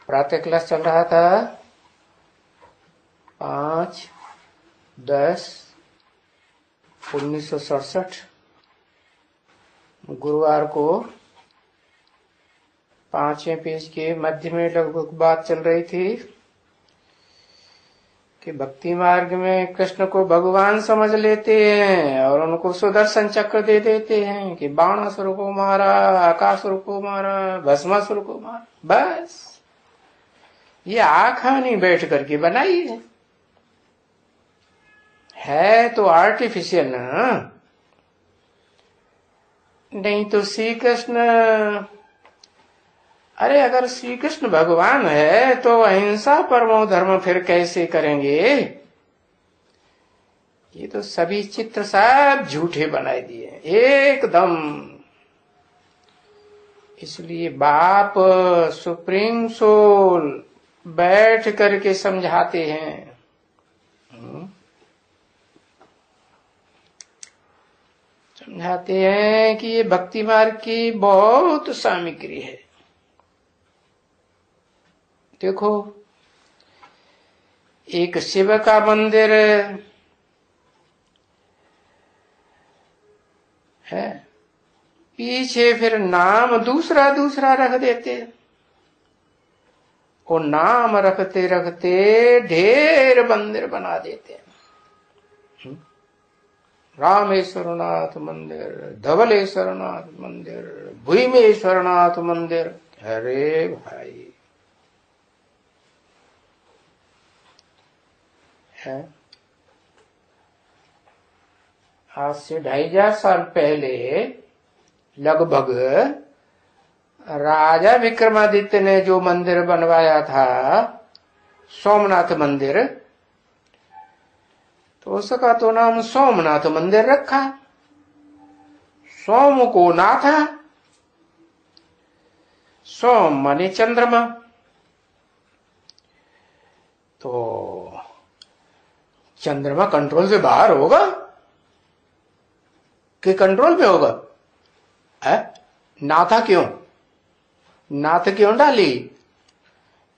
प्रातः क्लास चल रहा था 5/10/1967। गुरुवार को 5वें पेज के मध्य में लगभग बात चल रही थी कि भक्ति मार्ग में कृष्ण को भगवान समझ लेते हैं और उनको सुदर्शन चक्र दे देते हैं कि बाणासुर को मारा, आकासुर को मारा, भस्मासुर को मारा। बस ये आखानी बैठ करके बनाई है तो आर्टिफिशियल ना। नहीं तो श्री कृष्ण, अरे अगर श्री कृष्ण भगवान है तो अहिंसा परमो धर्म फिर कैसे करेंगे? ये तो सभी चित्र सब झूठे बनाए दिए एकदम। इसलिए बाप सुप्रीम सोल बैठ करके समझाते हैं। समझाते हैं कि ये भक्ति मार्ग की बहुत सामग्री है। देखो, एक शिव का मंदिर है, पीछे फिर नाम दूसरा दूसरा रख देते। वो नाम रखते रखते ढेर मंदिर बना देते। रामेश्वरनाथ मंदिर, धवलेश्वरनाथ मंदिर, भूमेश्वरनाथ मंदिर। अरे भाई है, आज से 2500 साल पहले लगभग राजा विक्रमादित्य ने जो मंदिर बनवाया था, सोमनाथ मंदिर, तो उसका तो नाम सोमनाथ मंदिर रखा। सोम को नाथा, सोम माने चंद्रमा, तो चंद्रमा कंट्रोल से बाहर होगा कि कंट्रोल में होगा? नाथा क्यों, नाथ क्यों डाली?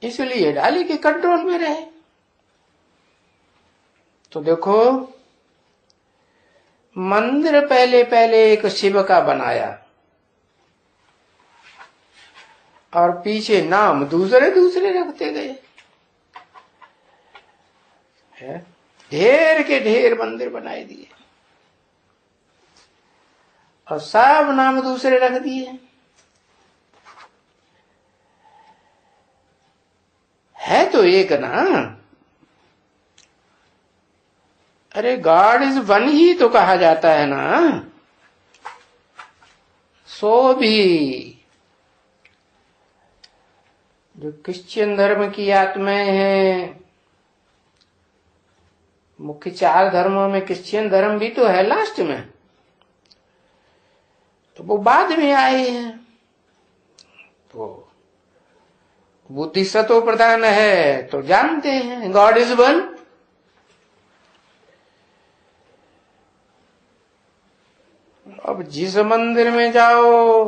इसलिए डाली कि कंट्रोल में रहे। तो देखो, मंदिर पहले पहले एक शिव का बनाया और पीछे नाम दूसरे दूसरे रखते गए। ढेर के ढेर मंदिर बनाए दिए और सब नाम दूसरे रख दिए। है तो एक ना। अरे गॉड इज वन ही तो कहा जाता है ना। सो भी जो क्रिश्चियन धर्म की आत्माएं हैं, मुख्य 4 धर्मों में क्रिश्चियन धर्म भी तो है लास्ट में, तो वो बाद में आए हैं। तो बुद्धि सतो प्रधान है तो जानते हैं गॉड इज वन। अब जिस मंदिर में जाओ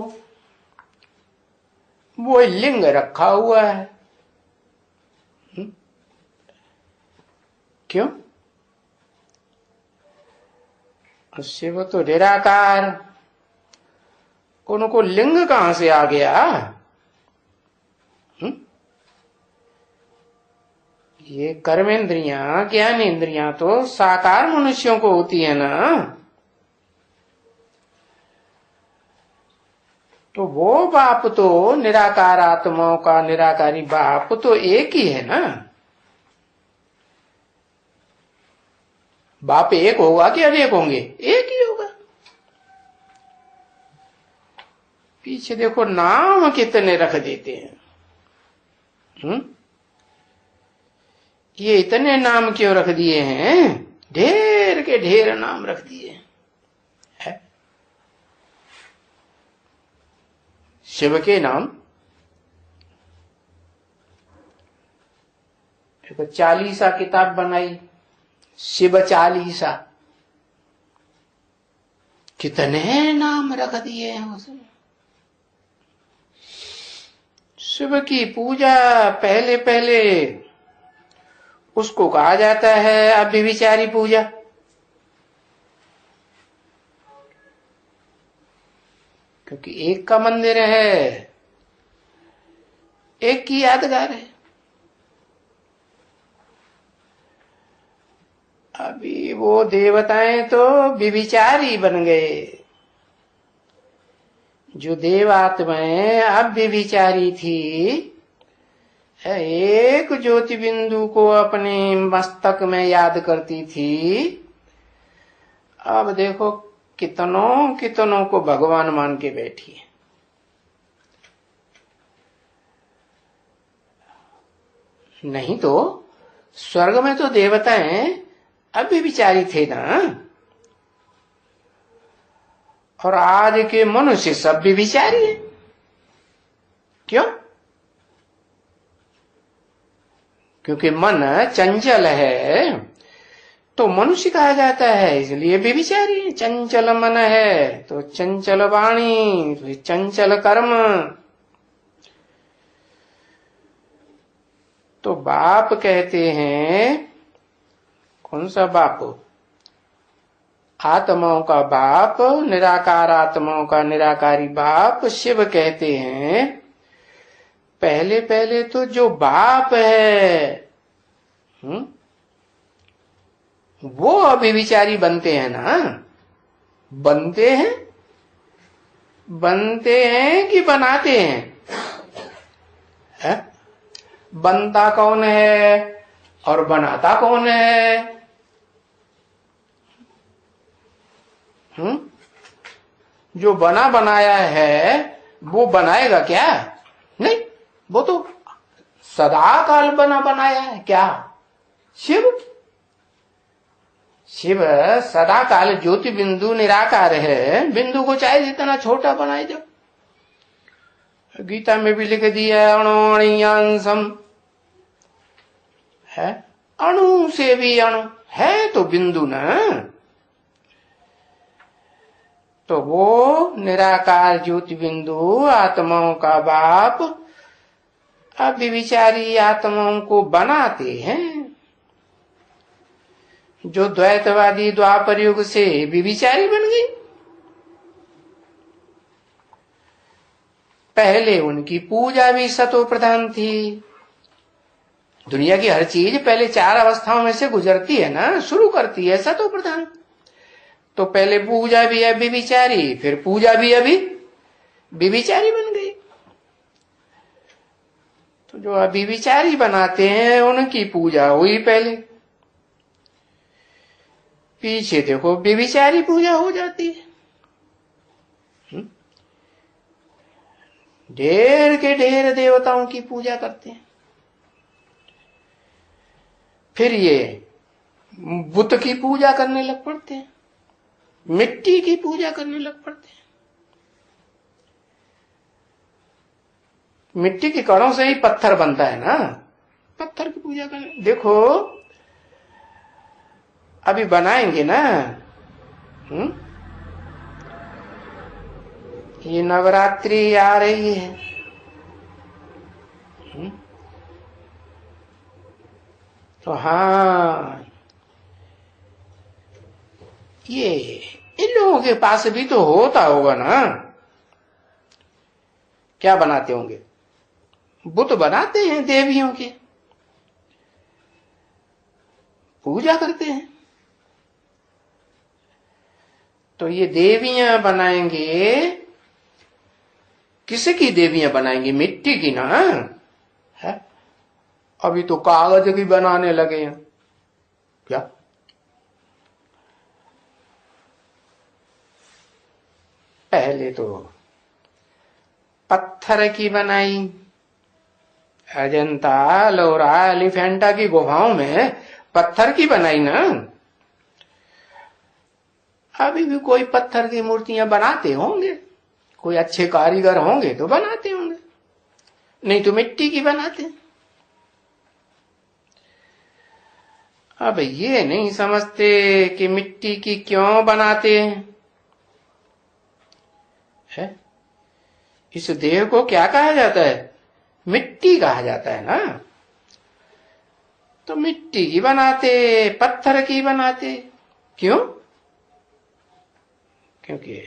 वो लिंग रखा हुआ है। क्यों? शिव तो निराकार, उनको लिंग कहां से आ गया? ये कर्मेंद्रियां, ज्ञानेन्द्रियां तो साकार मनुष्यों को होती है ना। तो वो बाप तो निराकार आत्माओं का निराकारी बाप तो एक ही है ना। बाप एक होगा कि अनेक होंगे? एक ही होगा। पीछे देखो नाम कितने रख देते हैं। ये इतने नाम क्यों रख दिए हैं? ढेर के ढेर नाम रख दिए हैं। शिव के नाम एक 40 किताब बनाई, शिव 40। कितने नाम रख दिए हैं उसमें। शिव की पूजा पहले पहले उसको कहा जाता है अव्यभिचारी पूजा। क्योंकि एक का मंदिर है, एक की यादगार है। अभी वो देवताएं तो व्यभिचारी बन गए। जो देवात्माएं अव्यभिचारी थी, एक ज्योति बिंदु को अपने मस्तक में याद करती थी, अब देखो कितनों कितनों को भगवान मान के बैठी है। नहीं तो स्वर्ग में तो देवताएं अव्यभिचारी थे ना, और आज के मनुष्य सब व्यभिचारी है। क्यों? क्योंकि मन चंचल है तो मनुष्य कहा जाता है, इसलिए व्यभिचारी है। चंचल मन है तो चंचल वाणी, तो चंचल कर्म। तो बाप कहते हैं, कौन सा बाप? आत्माओं का बाप, निराकार आत्माओं का निराकारी बाप शिव कहते हैं, पहले पहले तो जो बाप है वो अभिविचारी बनते हैं ना। बनते हैं कि बनाते हैं? है? बनता कौन है और बनाता कौन है? जो बना बनाया है वो बनाएगा क्या? नहीं, वो तो सदा काल बना बनाया है। क्या? शिव सदा काल ज्योति बिंदु निराकार है। बिंदु को चाहे जितना छोटा बनाए दो। गीता में भी लिख दिया अणुअणियांसम है, अणु से भी अणु है तो बिंदु ना। तो वो निराकार ज्योति बिंदु आत्माओं का बाप अव्यभिचारी आत्माओं को बनाते हैं। जो द्वैतवादी द्वापर युग से व्यभिचारी बन गई। पहले उनकी पूजा भी सतो प्रधान थी। दुनिया की हर चीज पहले 4 अवस्थाओं में से गुजरती है ना, शुरू करती है सतो प्रधान। तो पहले पूजा भी अव्यभिचारी, फिर पूजा भी अभी व्यभिचारी बन गई। तो जो अव्यभिचारी बनाते हैं उनकी पूजा हुई पहले, पीछे देखो व्यभिचारी पूजा हो जाती है। ढेर के ढेर देवताओं की पूजा करते हैं। फिर ये बुत की पूजा करने लग पड़ते हैं, मिट्टी की पूजा करने लग पड़ते हैं। मिट्टी के कणों से ही पत्थर बनता है ना, पत्थर की पूजा करने। देखो अभी बनाएंगे ना, ये नवरात्रि आ रही है, तो हाँ ये इन लोगों के पास भी तो होता होगा ना। क्या बनाते होंगे? बुत बनाते हैं, देवियों के पूजा करते हैं। तो ये देवियां बनाएंगे, किसकी देवियां बनाएंगे? मिट्टी की ना है। अभी तो कागज की बनाने लगे हैं। क्या? पहले तो पत्थर की बनाई। अजंता, लोरा, एलिफेंटा की गुफाओं में पत्थर की बनाई ना। अभी भी कोई पत्थर की मूर्तियां बनाते होंगे, कोई अच्छे कारीगर होंगे तो बनाते होंगे, नहीं तो मिट्टी की बनाते। अब ये नहीं समझते कि मिट्टी की क्यों बनाते हैं। है? इस देह को क्या कहा जाता है? मिट्टी कहा जाता है ना। तो मिट्टी की बनाते, पत्थर की बनाते, क्यों? क्योंकि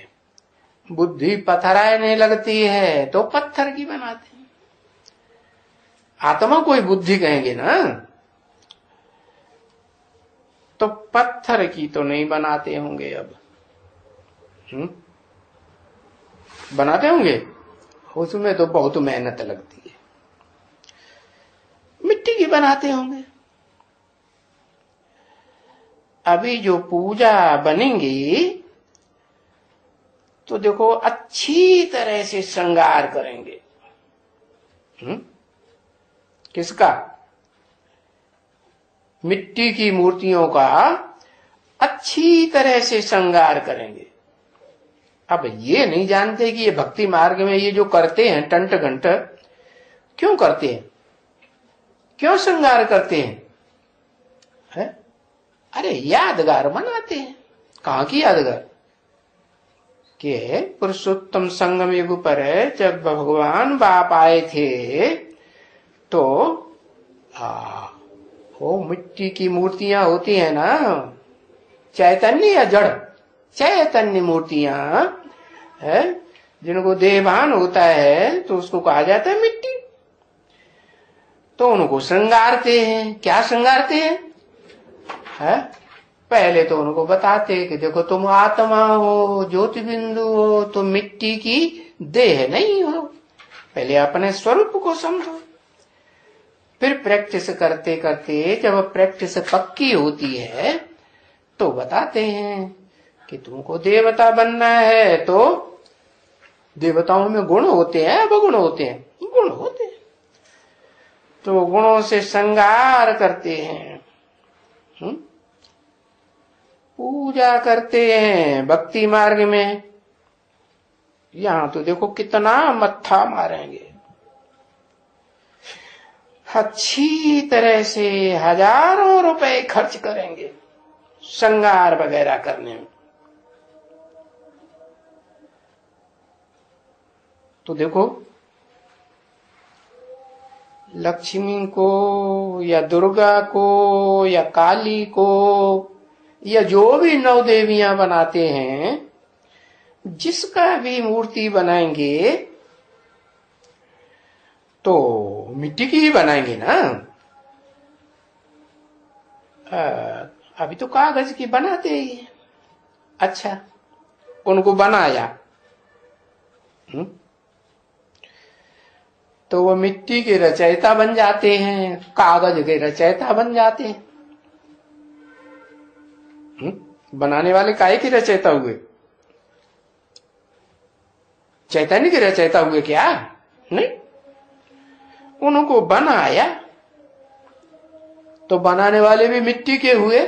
बुद्धि पथराने लगती है तो पत्थर की बनाते। आत्मा कोई बुद्धि कहेंगे ना, तो पत्थर की तो नहीं बनाते होंगे अब। बनाते होंगे, उसमें तो बहुत मेहनत लगती है। मिट्टी की बनाते होंगे। अभी जो पूजा बनेंगी तो देखो अच्छी तरह से श्रृंगार करेंगे। किसका? मिट्टी की मूर्तियों का अच्छी तरह से श्रृंगार करेंगे। अब ये नहीं जानते कि ये भक्ति मार्ग में ये जो करते हैं टंट घंट, क्यों करते हैं, क्यों श्रृंगार करते हैं? है? अरे यादगार बनाते हैं। कहां की यादगार? कि पुरुषोत्तम संगम युग पर जब भगवान बाप आए थे तो वो मिट्टी की मूर्तियां होती है ना, चैतन्य या जड़, चैतन्य मूर्तियां है, जिनको देहभान होता है तो उसको कहा जाता है मिट्टी। तो उनको श्रृंगारते हैं। क्या श्रृंगारते हैं? है? पहले तो उनको बताते कि देखो तुम आत्मा हो, ज्योति बिंदु हो, तो मिट्टी की देह नहीं हो। पहले अपने स्वरूप को समझो। फिर प्रैक्टिस करते करते जब प्रैक्टिस पक्की होती है तो बताते हैं कि तुमको देवता बनना है तो देवताओं में गुण होते हैं, अवगुण होते हैं? गुण होते हैं। तो गुणों से श्रृंगार करते हैं, पूजा करते हैं भक्ति मार्ग में। यहां तो देखो कितना मत्था मारेंगे, अच्छी तरह से हजारों रुपए खर्च करेंगे श्रृंगार वगैरह करने में। तो देखो लक्ष्मी को या दुर्गा को या काली को या जो भी नौ देवियां बनाते हैं, जिसका भी मूर्ति बनाएंगे तो मिट्टी की ही बनाएंगे ना। अभी तो कागज की बनाते ही। अच्छा, उनको बनाया तो वो मिट्टी के रचयिता बन जाते हैं, कागज के रचयिता बन जाते हैं। बनाने वाले काहे के रचयिता हुए? चैतन्य के रचयिता हुए क्या? नहीं, उनको बनाया तो बनाने वाले भी मिट्टी के हुए।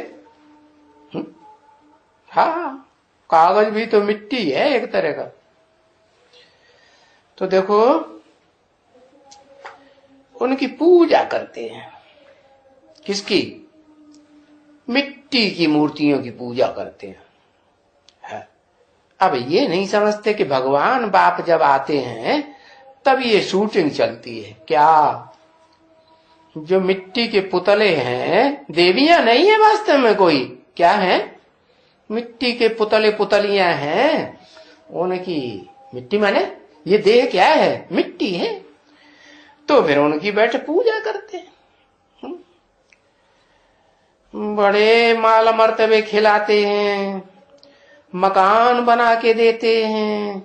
हाँ, कागज भी तो मिट्टी है एक तरह का। तो देखो उनकी पूजा करते हैं। किसकी? मिट्टी की मूर्तियों की पूजा करते हैं। अब ये नहीं समझते कि भगवान बाप जब आते हैं तब ये शूटिंग चलती है। क्या जो मिट्टी के पुतले हैं, देवियां नहीं है वास्तव में कोई, क्या है? मिट्टी के पुतले पुतलियां हैं। उनकी मिट्टी माने ये देह क्या है? मिट्टी है। तो फिर उनकी बैठ पूजा करते हैं। बड़े माल मर्तबे खिलाते हैं, मकान बना के देते हैं,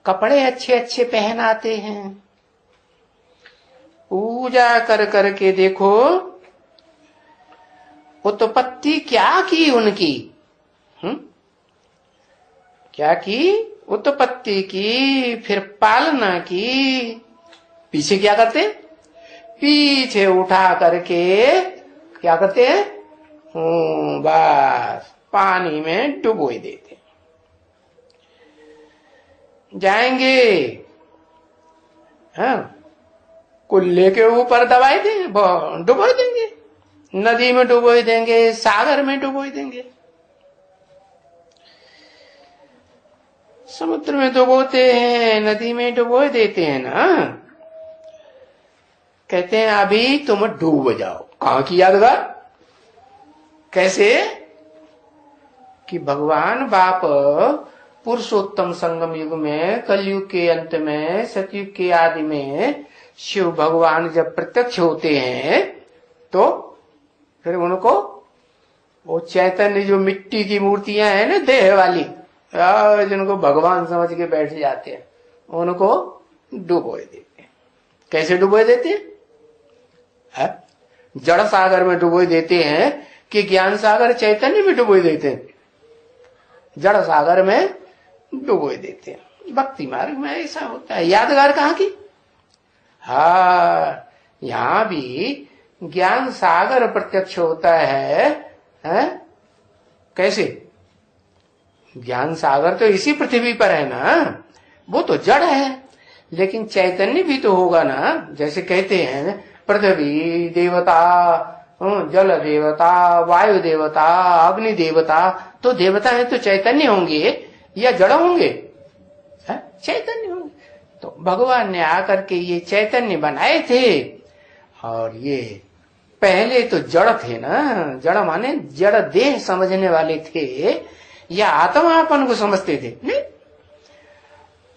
कपड़े अच्छे अच्छे पहनाते हैं। पूजा कर करके देखो उत्पत्ति क्या की उनकी, क्या की? उत्पत्ति की, फिर पालना की। पीछे क्या करते? पीछे उठा करके क्या करते हैं? बस पानी में डुबो देते। जाएंगे, हाँ, कुल्ले के ऊपर दबाई देंगे, डुबो देंगे, नदी में डुबो देंगे, सागर में डुबो देंगे। समुद्र में डुबोते हैं, नदी में डुबो देते हैं ना। कहते हैं अभी तुम डूब जाओ। कहां की यादगार? कैसे? कि भगवान बाप पुरुषोत्तम संगम युग में, कलयुग के अंत में, सतयुग के आदि में शिव भगवान जब प्रत्यक्ष होते हैं तो फिर उनको वो चैतन्य जो मिट्टी की मूर्तियां हैं ना देह वाली, जिनको भगवान समझ के बैठ जाते हैं, उनको डुबो देते हैं। कैसे डुबो देते हैं? जड़ सागर में डुबो देते हैं कि ज्ञान सागर चैतन्य में डुबो देते हैं? जड़ सागर में डुबो देते हैं। भक्ति मार्ग में ऐसा होता है। यादगार कहाँ की? हाँ, यहां भी ज्ञान सागर प्रत्यक्ष होता है। कैसे? ज्ञान सागर तो इसी पृथ्वी पर है ना, वो तो जड़ है, लेकिन चैतन्य भी तो होगा ना। जैसे कहते हैं पृथ्वी देवता, जल देवता, वायु देवता, अग्नि देवता, तो देवता है तो चैतन्य होंगे या जड़ होंगे? चैतन्य होंगे। तो भगवान ने आकर के ये चैतन्य बनाए थे। और ये पहले तो जड़ थे ना, जड़ माने जड़ देह समझने वाले थे या आत्मापन को समझते थे? नहीं।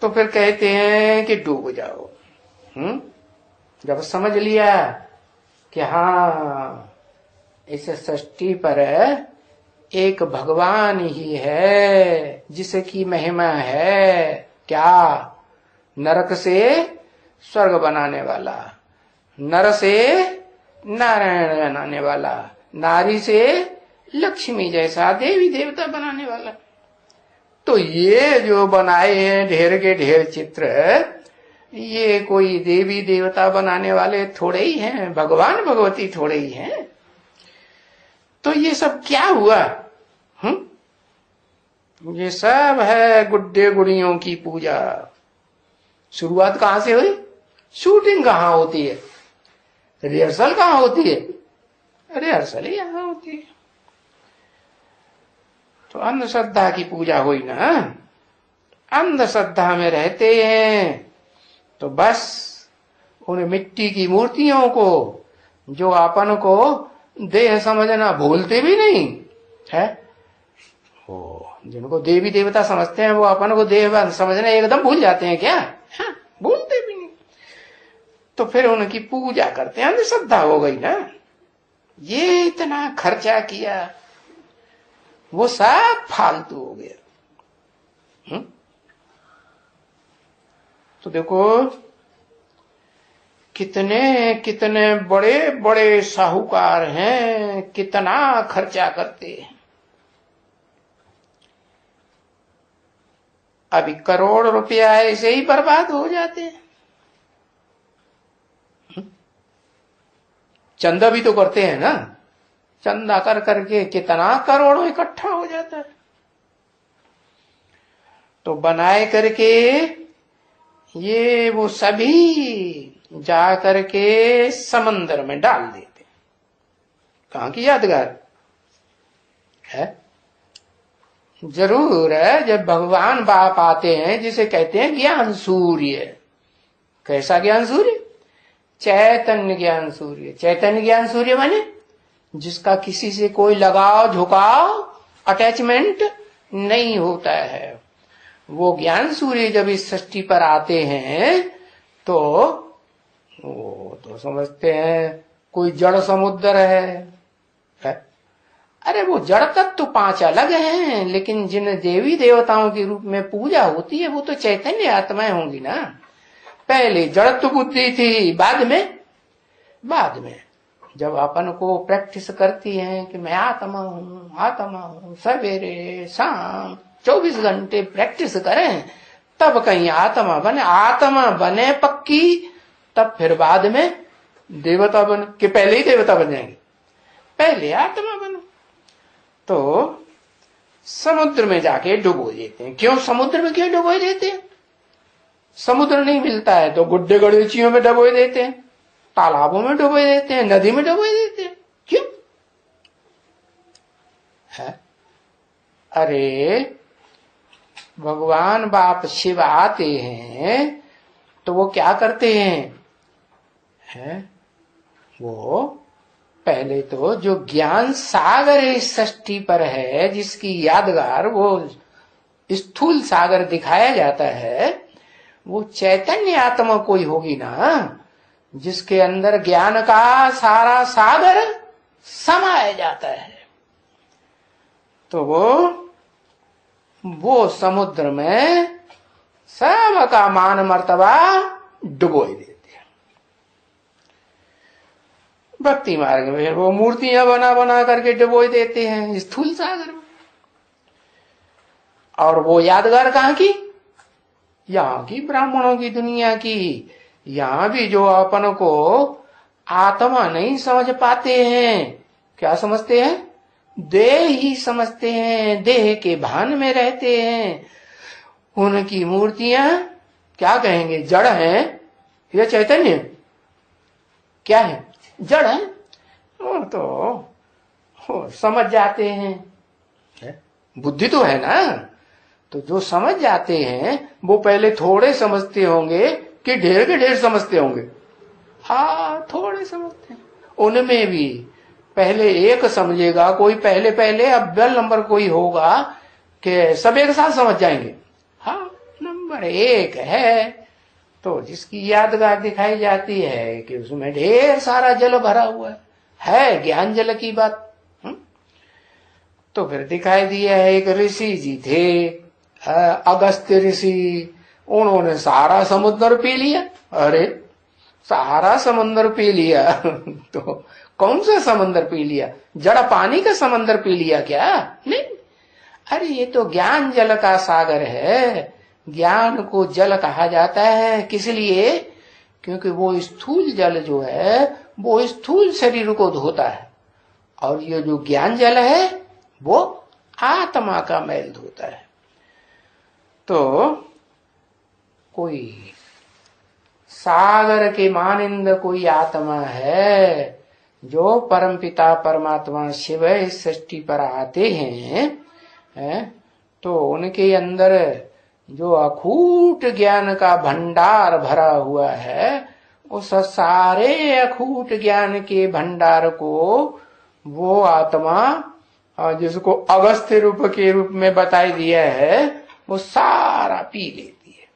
तो फिर कहते हैं कि डूब जाओ। जब समझ लिया कि हाँ इस सृष्टि पर एक भगवान ही है जिसकी महिमा है, क्या? नरक से स्वर्ग बनाने वाला, नर से नारायण बनाने वाला, नारी से लक्ष्मी जैसा देवी देवता बनाने वाला। तो ये जो बनाए हैं ढेर के ढेर चित्र, ये कोई देवी देवता बनाने वाले थोड़े ही हैं, भगवान भगवती थोड़े ही हैं। तो ये सब क्या हुआ? ये सब है गुड्डे गुड़ियों की पूजा। शुरुआत कहां से हुई? शूटिंग कहां होती है? रिहर्सल कहां होती है? रिहर्सल ही यहां होती है। तो अंधश्रद्धा की पूजा हुई ना। अंधश्रद्धा में रहते हैं तो बस उन मिट्टी की मूर्तियों को, जो अपन को देह समझना भूलते भी नहीं है, वो जिनको देवी देवता समझते हैं वो अपन को देह समझना एकदम भूल जाते हैं क्या? हाँ, भूलते भी नहीं। तो फिर उनकी पूजा करते हैं। अंधश्रद्धा हो गई ना। ये इतना खर्चा किया वो सब फालतू हो गया। तो देखो कितने कितने बड़े बड़े साहूकार हैं, कितना खर्चा करते हैं। अभी करोड़ रुपया ऐसे ही बर्बाद हो जाते हैं। चंदा भी तो करते हैं ना, चंदा कर करके कितना करोड़ों इकट्ठा हो जाता है। तो बनाए करके ये वो सभी जा करके समंदर में डाल देते। कहां की यादगार है? जरूर है। जब भगवान बाप आते हैं जिसे कहते हैं ज्ञान सूर्य। कैसा ज्ञान सूर्य? चैतन्य ज्ञान सूर्य। चैतन्य ज्ञान सूर्य माने जिसका किसी से कोई लगाव झुकाव अटैचमेंट नहीं होता है। वो ज्ञान सूर्य जब इस सृष्टि पर आते हैं तो वो तो समझते हैं कोई जड़ समुद्र है। अरे वो जड़ तत्व तो 5 अलग हैं, लेकिन जिन देवी देवताओं के रूप में पूजा होती है वो तो चैतन्य आत्माएं होंगी ना। पहले जड़त्व बुद्धि थी, बाद में जब अपन को प्रैक्टिस करती हैं कि मैं आत्मा हूँ, सवेरे शाम 24 घंटे प्रैक्टिस करें तब कहीं आत्मा बने पक्की, तब फिर बाद में देवता बने। कि पहले ही देवता बन जाएंगे? पहले आत्मा बनो। तो समुद्र में जाके डुबो देते हैं। क्यों समुद्र में क्यों डुबो देते हैं? समुद्र नहीं मिलता है तो गुड्डे गड़ेचियों में डुबो देते हैं, तालाबों में डुबो देते हैं, नदी में डुबो देते हैं। क्यों है? अरे भगवान बाप शिव आते हैं तो वो क्या करते हैं? वो पहले तो जो ज्ञान सागर इस सृष्टि पर है, जिसकी यादगार वो स्थूल सागर दिखाया जाता है, वो चैतन्य आत्मा कोई होगी ना, जिसके अंदर ज्ञान का सारा सागर समाया जाता है। तो वो समुद्र में सब का मान मर्तबा डुबोई देते हैं। भक्ति मार्ग में वो मूर्तियां बना बना करके डुबोई देते हैं स्थूल सागर में। और वो यादगार कहाँ की? यहाँ की, ब्राह्मणों की दुनिया की। यहाँ भी जो अपन को आत्मा नहीं समझ पाते हैं, क्या समझते हैं? देह ही समझते हैं, देह के भान में रहते हैं। उनकी मूर्तियां क्या कहेंगे? जड़ हैं या चैतन्य? क्या है? जड़ है। वो तो समझ जाते हैं, बुद्धि तो है ना। तो जो समझ जाते हैं वो पहले थोड़े समझते होंगे कि ढेर के ढेर समझते होंगे? हाँ, थोड़े समझते हैं। उनमें भी पहले एक समझेगा कोई, पहले पहले अव्वल नंबर कोई होगा कि सब एक साथ समझ जाएंगे। हाँ, नंबर एक है तो जिसकी यादगार दिखाई जाती है कि उसमें ढेर सारा जल भरा हुआ है ज्ञान जल की बात। तो फिर दिखाई दिया है एक ऋषि जी थे, अगस्त्य ऋषि। उन्होंने सारा समुद्र पी लिया। अरे सारा समुद्र पी लिया तो कौन सा समंदर पी लिया? जड़ पानी का समंदर पी लिया क्या? नहीं, अरे ये तो ज्ञान जल का सागर है। ज्ञान को जल कहा जाता है किस लिए? क्योंकि वो स्थूल जल जो है वो स्थूल शरीर को धोता है, और ये जो ज्ञान जल है वो आत्मा का मैल धोता है। तो कोई सागर के मानिंद कोई आत्मा है जो परमपिता परमात्मा शिव इस सृष्टि पर आते हैं, तो उनके अंदर जो अखूट ज्ञान का भंडार भरा हुआ है, उस सारे अखूट ज्ञान के भंडार को वो आत्मा जिसको अगस्त्य रूप के रूप में बताई दिया है, वो सारा पी लेती है।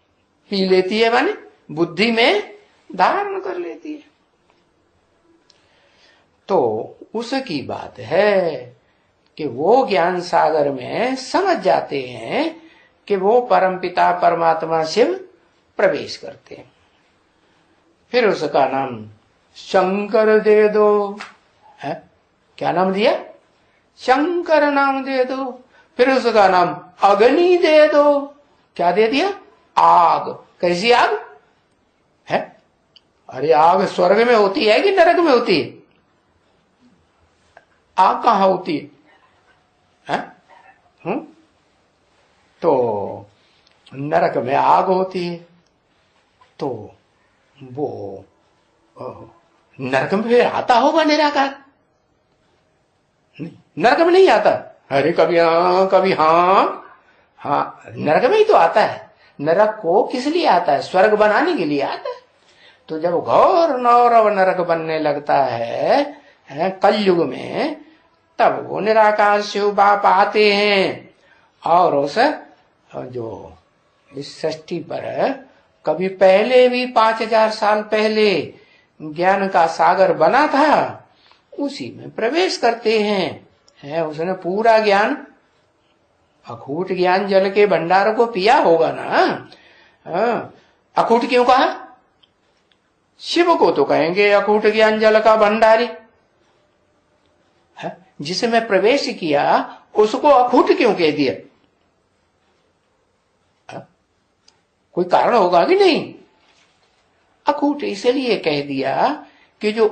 पी लेती है माने बुद्धि में धारण कर लेती है। तो उसकी बात है कि वो ज्ञान सागर में समझ जाते हैं कि वो परमपिता परमात्मा शिव प्रवेश करते हैं। फिर उसका नाम शंकर दे दो है। क्या नाम दिया? शंकर नाम दे दो। फिर उसका नाम अग्नि दे दो। क्या दे दिया? आग। कैसी आग है? अरे आग स्वर्ग में होती है कि नरक में होती है? आग कहाँ होती है? तो नरक में आग होती है। तो वो नरक में फिर आता होगा निराकार? नहीं, नरक में नहीं आता। अरे कभी हाँ कभी हाँ, नरक में ही तो आता है। नरक को किस लिए आता है? स्वर्ग बनाने के लिए आता है। तो जब घोर नौरव नरक बनने लगता है कलयुग में, तब वो निराकार शिव बाप आते हैं और उस जो इस सृष्टि पर कभी पहले भी 5000 साल पहले ज्ञान का सागर बना था, उसी में प्रवेश करते हैं। उसने पूरा ज्ञान, अखूट ज्ञान जल के भंडार को पिया होगा ना। अखूट क्यों कहा? शिव को तो कहेंगे अखूट ज्ञान जल का भंडारी। जिसमें प्रवेश किया उसको अखूट क्यों कह दिया? कोई कारण होगा कि नहीं? अखूट इसलिए कह दिया कि जो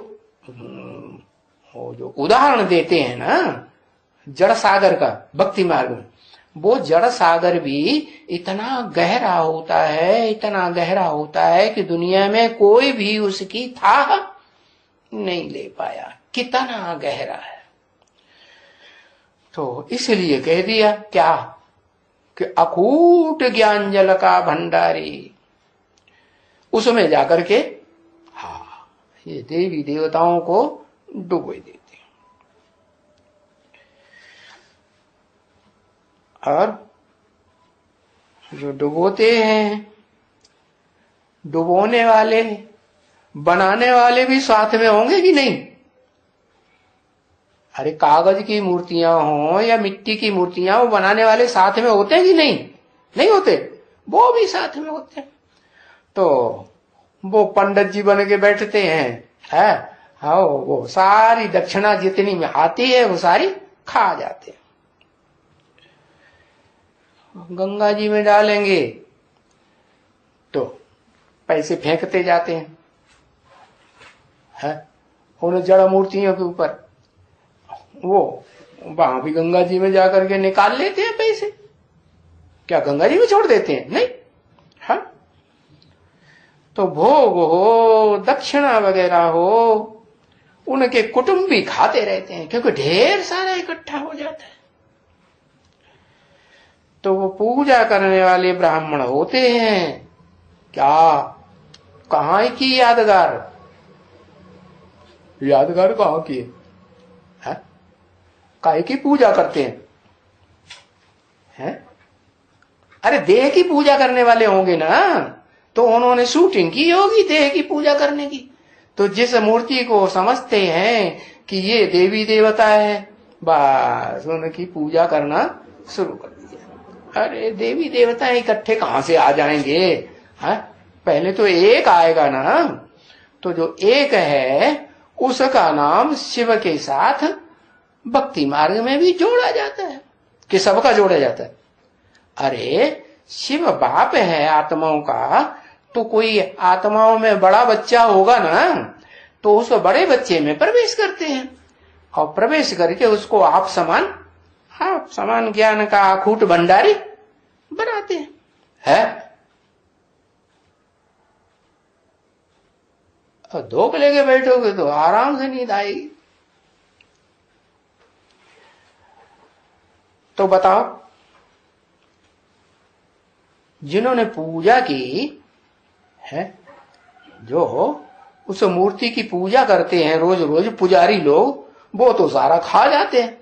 उदाहरण देते हैं ना जड़ सागर का भक्ति मार्ग में, वो जड़ सागर भी इतना गहरा होता है, इतना गहरा होता है कि दुनिया में कोई भी उसकी था नहीं ले पाया। कितना गहरा है। तो इसलिए कह दिया क्या? कि अकूट ज्ञान जल का भंडारी, उसमें जाकर के हाँ ये देवी देवताओं को डुबो देते हैं। और जो डुबोते हैं, डुबोने वाले बनाने वाले भी साथ में होंगे कि नहीं? अरे कागज की मूर्तियां हो या मिट्टी की मूर्तियां, वो बनाने वाले साथ में होते हैं कि नहीं? नहीं होते, वो भी साथ में होते हैं। तो वो पंडित जी बन के बैठते हैं, है हाँ, वो सारी दक्षिणा जितनी में आती है वो सारी खा जाते हैं। गंगा जी में डालेंगे तो पैसे फेंकते जाते हैं, है उन जड़ मूर्तियों के ऊपर। वो वहां भी गंगा जी में जाकर के निकाल लेते हैं पैसे। क्या गंगा जी में छोड़ देते हैं? नहीं। हाँ, तो भोग हो, दक्षिणा वगैरह हो, उनके कुटुंबी खाते रहते हैं, क्योंकि ढेर सारा इकट्ठा हो जाता है। तो वो पूजा करने वाले ब्राह्मण होते हैं क्या? कहाँ की यादगार? यादगार कहाँ की है? काहे की पूजा करते हैं? अरे देह की पूजा करने वाले होंगे ना, तो उन्होंने शूटिंग की होगी देह की पूजा करने की। तो जिस मूर्ति को समझते हैं कि ये देवी देवता है, बस उनकी पूजा करना शुरू कर दिया। अरे देवी देवता इकट्ठे कहां से आ जाएंगे? है पहले तो एक आएगा ना। तो जो एक है उसका नाम शिव के साथ भक्ति मार्ग में भी जोड़ा जाता है, कि सबका जोड़ा जाता है। अरे शिव बाप है आत्माओं का, तो कोई आत्माओं में बड़ा बच्चा होगा ना, तो उस बड़े बच्चे में प्रवेश करते हैं और प्रवेश करके उसको आप समान ज्ञान का अखूट भंडारी बनाते हैं। और धोख लेके बैठोगे तो आराम से नींद आएगी। तो बताओ, जिन्होंने पूजा की है, जो उस मूर्ति की पूजा करते हैं रोज रोज पुजारी लोग, वो तो सारा खा जाते हैं।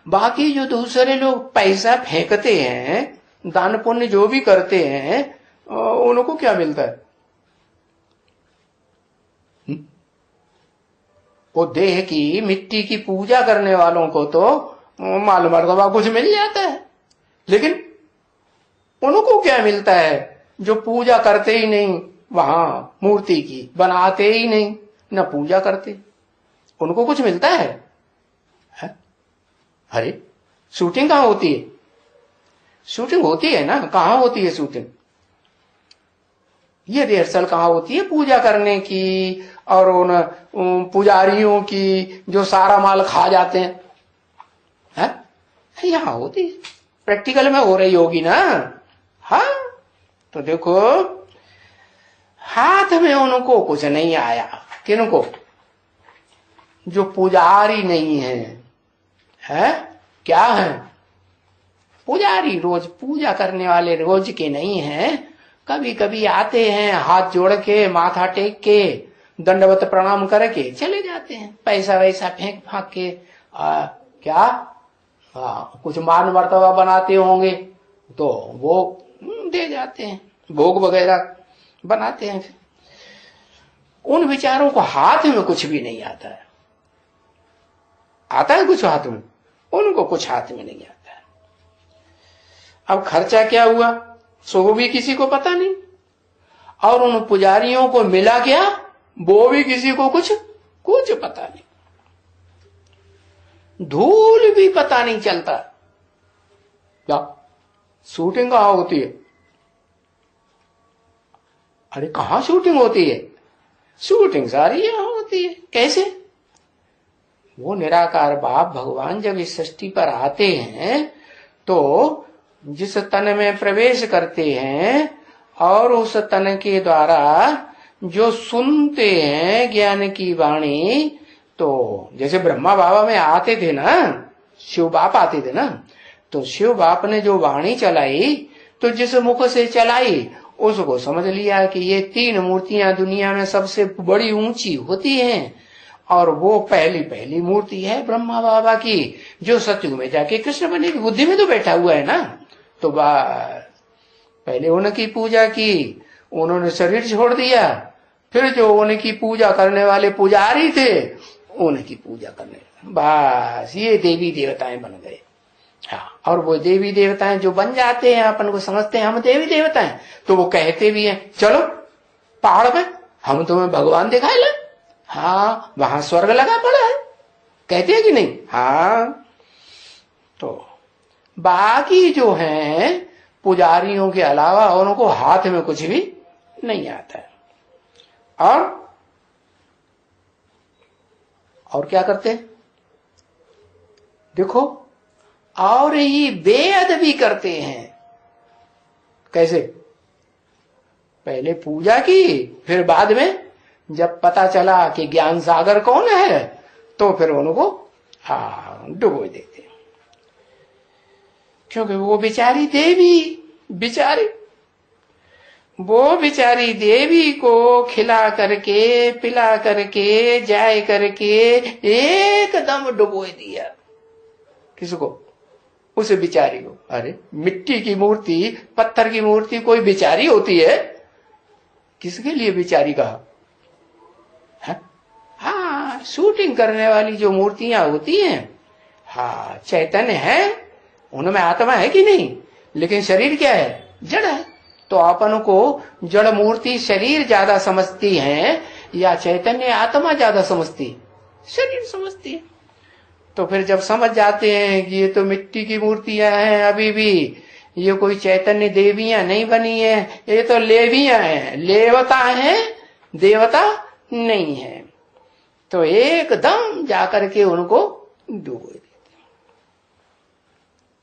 बाकी जो दूसरे लोग पैसा फेंकते हैं, दान पुण्य जो भी करते हैं, उनको क्या मिलता है? वो देह की मिट्टी की पूजा करने वालों को तो माल मर्तबा कुछ मिल जाता है, लेकिन उनको क्या मिलता है जो पूजा करते ही नहीं, वहां मूर्ति की बनाते ही नहीं, न पूजा करते, उनको कुछ मिलता है? अरे शूटिंग कहाँ होती है? शूटिंग होती है ना, कहाँ होती है शूटिंग? ये रिहर्सल कहाँ होती है पूजा करने की और उन पुजारियों की जो सारा माल खा जाते हैं? यहाँ होती है, प्रैक्टिकल में हो रही होगी ना। हाँ, तो देखो हाथ में उनको कुछ नहीं आया। किनको? जो पुजारी नहीं है क्या है? पुजारी रोज पूजा करने वाले रोज के नहीं हैं, कभी कभी आते हैं, हाथ जोड़ के माथा टेक के दंडवत प्रणाम करके चले जाते हैं, पैसा वैसा फेंक फाक के क्या कुछ मान मर्तबा बनाते होंगे तो वो दे जाते हैं, भोग वगैरह बनाते हैं। उन विचारों को हाथ में कुछ भी नहीं आता है। आता है कुछ हाथ में? उनको कुछ हाथ में नहीं आता है। अब खर्चा क्या हुआ सो भी किसी को पता नहीं, और उन पुजारियों को मिला क्या वो भी किसी को कुछ पता नहीं, धूल भी पता नहीं चलता। क्या शूटिंग कहां होती है? अरे कहां शूटिंग होती है? शूटिंग सारी यहां होती है। कैसे? वो निराकार बाप भगवान जब इस सृष्टि पर आते हैं तो जिस तन में प्रवेश करते हैं और उस तन के द्वारा जो सुनते हैं ज्ञान की वाणी, तो जैसे ब्रह्मा बाबा में आते थे ना, शिव बाप आते थे ना, तो शिव बाप ने जो वाणी चलाई, तो जिस मुख से चलाई उसको समझ लिया कि ये 3 मूर्तियां दुनिया में सबसे बड़ी ऊंची होती हैं, और वो पहली मूर्ति है ब्रह्मा बाबा की, जो सतयुग में जाके कृष्ण बने की बुद्धि में तो बैठा हुआ है ना। तो पहले उनकी पूजा की, उन्होंने शरीर छोड़ दिया, फिर जो उनकी पूजा करने वाले पुजारी थे उनकी पूजा करने, बस ये देवी देवताएं बन गए। हाँ, और वो देवी देवताएं जो बन जाते हैं, अपन को समझते हैं हम देवी देवता हैं, तो वो कहते भी हैं चलो पहाड़ पे हम तुम्हें भगवान दिखाए ले। हाँ, वहां स्वर्ग लगा पड़ा है, कहते हैं कि नहीं। हाँ, तो बाकी जो हैं पुजारियों के अलावा उनको हाथ में कुछ भी नहीं आता है। और क्या करते हैं देखो, और ही बेअदबी करते हैं। कैसे? पहले पूजा की, फिर बाद में जब पता चला कि ज्ञान सागर कौन है, तो फिर उनको डुबो देते, क्योंकि वो बेचारी देवी को खिला करके पिला करके जाए करके एकदम डुबो दिया। किसको? उस बिचारी को। अरे मिट्टी की मूर्ति, पत्थर की मूर्ति कोई बिचारी होती है? किसके लिए बिचारी कहा? हाँ, शूटिंग करने वाली जो मूर्तियां होती हैं, हाँ चैतन्य है, उनमें आत्मा है कि नहीं, लेकिन शरीर क्या है? जड़ है। तो अपन को जड़ मूर्ति शरीर ज्यादा समझती है या चैतन्य आत्मा ज्यादा समझती? शरीर समझती है। तो फिर जब समझ जाते हैं कि ये तो मिट्टी की मूर्तियां हैं, अभी भी ये कोई चैतन्य देवियां नहीं बनी है, ये तो लेवियां हैं, लेवता हैं, देवता नहीं है, तो एकदम जाकर के उनको डुबो देते।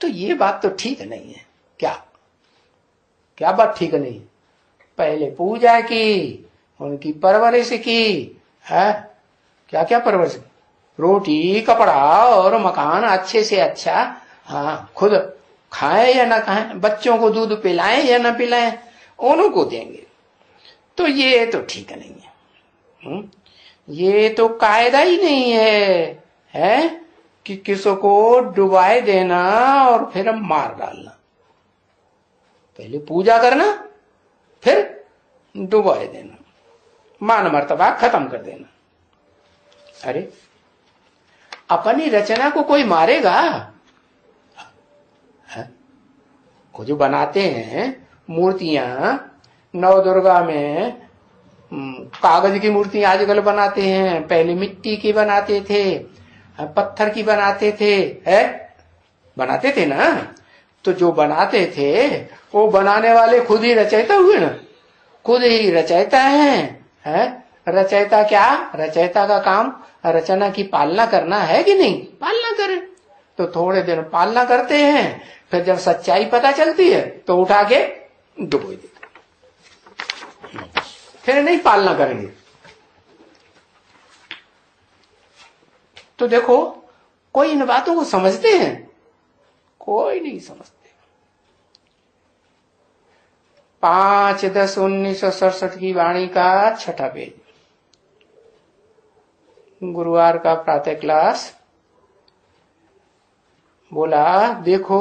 तो ये बात तो ठीक नहीं है। क्या बात ठीक नहीं? पहले पूजा की, उनकी परवरिश की है। क्या परवरिश? रोटी कपड़ा और मकान अच्छे से अच्छा, हाँ खुद खाएं या ना खाएं, बच्चों को दूध पिलाएं या ना पिलाएं, उनको देंगे। तो ये तो ठीक नहीं है। ये तो कायदा ही नहीं है कि किसको डुबाए देना और फिर मार डालना। पहले पूजा करना, फिर डुबाए देना, मान मर्तबा खत्म कर देना। अरे अपनी रचना को कोई मारेगा? वो जो बनाते हैं मूर्तियां, नवदुर्गा में कागज की मूर्ति आजकल बनाते हैं, पहले मिट्टी की बनाते थे, पत्थर की बनाते थे, बनाते थे ना। तो जो बनाते थे वो बनाने वाले खुद ही रचयिता हुए ना, खुद ही रचयिता हैं। रचयिता क्या? रचयिता का काम रचना की पालना करना है कि नहीं? पालना करें। तो थोड़े दिन पालना करते हैं, फिर जब सच्चाई पता चलती है तो उठा के डुबो देते, फिर नहीं पालना करेंगे। तो देखो, कोई इन बातों को समझते हैं? कोई नहीं समझते। 5/10/1967 की वाणी का 6ठा पेज, गुरुवार का प्रातः क्लास। बोला देखो,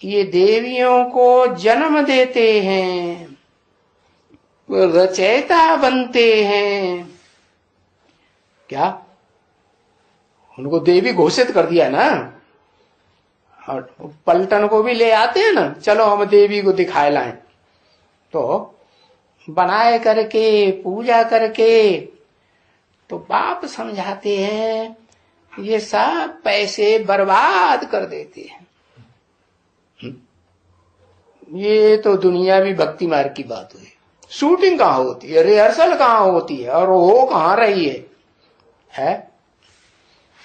ये देवियों को जन्म देते हैं, रचयिता बनते हैं। क्या? उनको देवी घोषित कर दिया ना, और पलटन को भी ले आते हैं ना, चलो हम देवी को दिखाए लाएं। तो बनाए करके पूजा करके, तो बाप समझाते हैं ये सब पैसे बर्बाद कर देते हैं। ये तो दुनियावी भक्ति मार्ग की बात हुई। शूटिंग कहाँ होती है, रिहर्सल कहाँ होती है, और हो कहाँ रही है?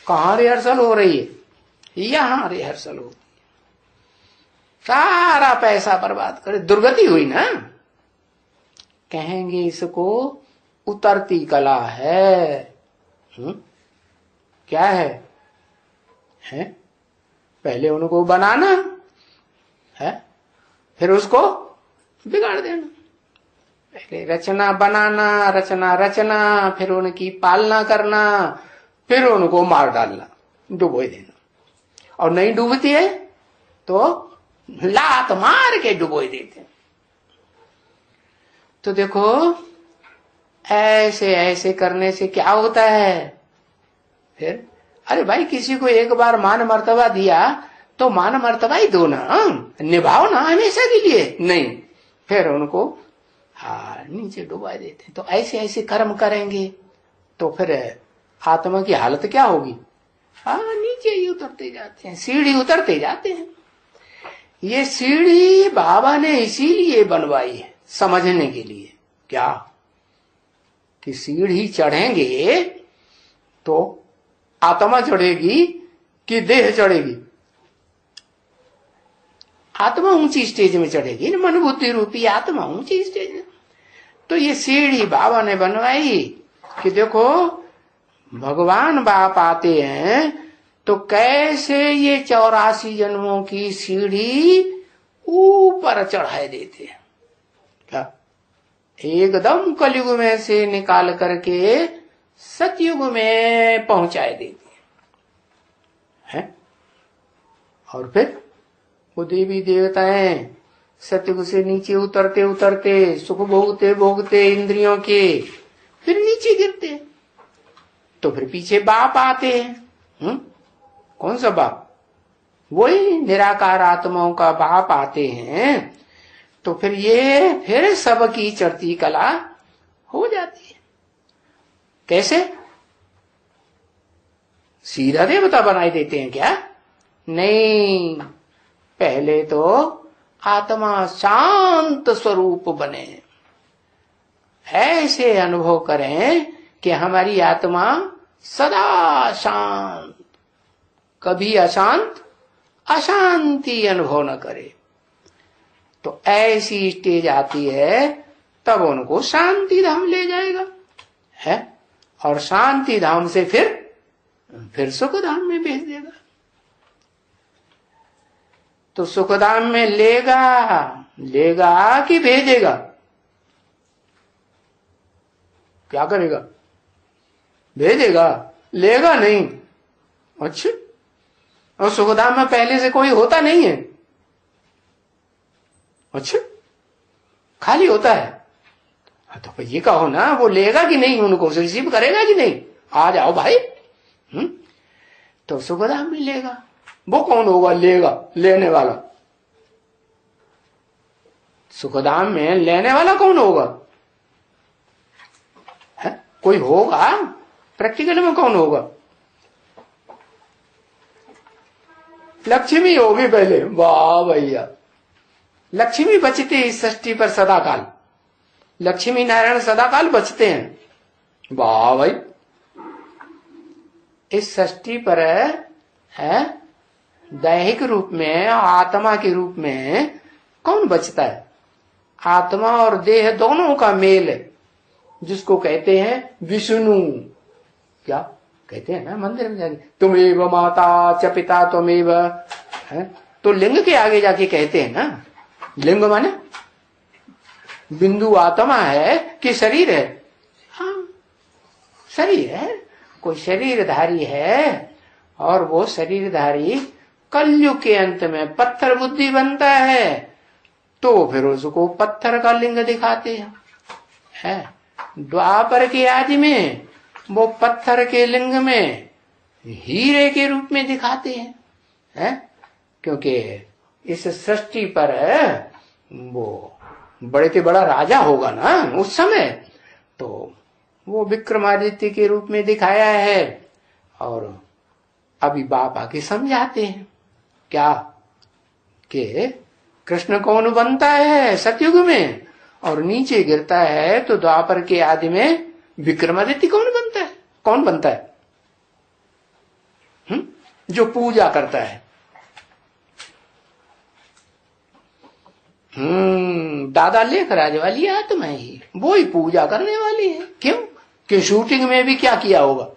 कहाँ रिहर्सल हो रही है? यहां रिहर्सल होती है। सारा पैसा बर्बाद करे, दुर्गति हुई ना। कहेंगे इसको उतरती कला है। क्या है? पहले उनको बनाना है, फिर उसको बिगाड़ देना। पहले रचना बनाना, रचना रचना, फिर उनकी पालना करना, फिर उनको मार डालना, डुबो देना। और नहीं डूबती है तो लात मार के डुबो देते हैं। तो देखो ऐसे ऐसे करने से क्या होता है फिर? अरे भाई किसी को एक बार मान मर्तबा दिया तो मान मर्तबा ही दो ना, निभाओ ना हमेशा के लिए। नहीं, फिर उनको नीचे डुबा देते। तो ऐसे ऐसे कर्म करेंगे तो फिर आत्मा की हालत क्या होगी? नीचे ही उतरते जाते हैं, सीढ़ी उतरते जाते हैं। ये सीढ़ी बाबा ने इसीलिए बनवाई है, समझने के लिए। क्या कि सीढ़ी चढ़ेंगे तो आत्मा चढ़ेगी कि देह चढ़ेगी? आत्मा ऊंची स्टेज में चढ़ेगी, मन बुद्धि रूपी आत्मा ऊंची स्टेज में। तो ये सीढ़ी बाबा ने बनवाई कि देखो भगवान बाप आते हैं तो कैसे ये 84 जन्मों की सीढ़ी ऊपर चढ़ाए देते हैं। क्या एकदम कलयुग में से निकाल करके सतयुग में पहुंचाए देते हैं। और फिर वो देवी देवताएं सतयुग से नीचे उतरते उतरते सुख भोगते भोगते इंद्रियों के फिर नीचे गिरते। तो फिर पीछे बाप आते हैं। कौन सा बाप? वही निराकार आत्माओं का बाप आते हैं। तो फिर ये फिर सबकी चढ़ती कला हो जाती है। कैसे? सीधा देवता बनाई देते हैं क्या? नहीं, पहले तो आत्मा शांत स्वरूप बने, ऐसे अनुभव करें कि हमारी आत्मा सदा शांत, कभी अशांत अशांति अनुभव न करे। तो ऐसी स्टेज आती है तब उनको शांति धाम ले जाएगा है, और शांति धाम से फिर सुख धाम में भेज देगा। तो सुख धाम में लेगा कि भेजेगा? क्या करेगा? भेजेगा, लेगा नहीं। अच्छा, और सुखधाम में पहले से कोई होता नहीं है? अच्छा, खाली होता है। तो ये कहो ना, वो लेगा कि नहीं, उनको रिसीव करेगा कि नहीं? आ जाओ भाई। तो सुखधाम में लेगा। वो कौन होगा लेगा? लेने वाला। सुखधाम में लेने वाला कौन होगा? है? कोई होगा? प्रैक्टिकल में कौन होगा? लक्ष्मी होगी पहले। वाह भैया, लक्ष्मी बचते इस सृष्टि पर सदाकाल। लक्ष्मी नारायण सदाकाल बचते हैं। वाह भाई, इस सृष्टि पर है दैहिक रूप में, आत्मा के रूप में कौन बचता है? आत्मा और देह दोनों का मेल है, जिसको कहते हैं विष्णु। क्या कहते हैं ना मंदिर में जाके, तुमेव माता च पिता त्वमेव। तो लिंग के आगे जाके कहते हैं ना, लिंग माने बिंदु आत्मा है कि शरीर है? हाँ, शरीर है। कोई शरीरधारी है और वो शरीरधारी कलयुग के अंत में पत्थर बुद्धि बनता है, तो फिर उसको पत्थर का लिंग दिखाते हैं। द्वापर के आदि में वो पत्थर के लिंग में हीरे के रूप में दिखाते हैं, क्योंकि इस सृष्टि पर वो बड़े से बड़ा राजा होगा ना उस समय, तो वो विक्रमादित्य के रूप में दिखाया है। और अभी बाप आके समझाते हैं क्या कि कृष्ण कौन बनता है सतयुग में और नीचे गिरता है, तो द्वापर के आदि में विक्रमादित्य कौन बनता है? कौन बनता है? जो पूजा करता है। दादा लेखराज वाली आत्मा ही, वो ही पूजा करने वाली है। क्यों? कि शूटिंग में भी क्या किया होगा?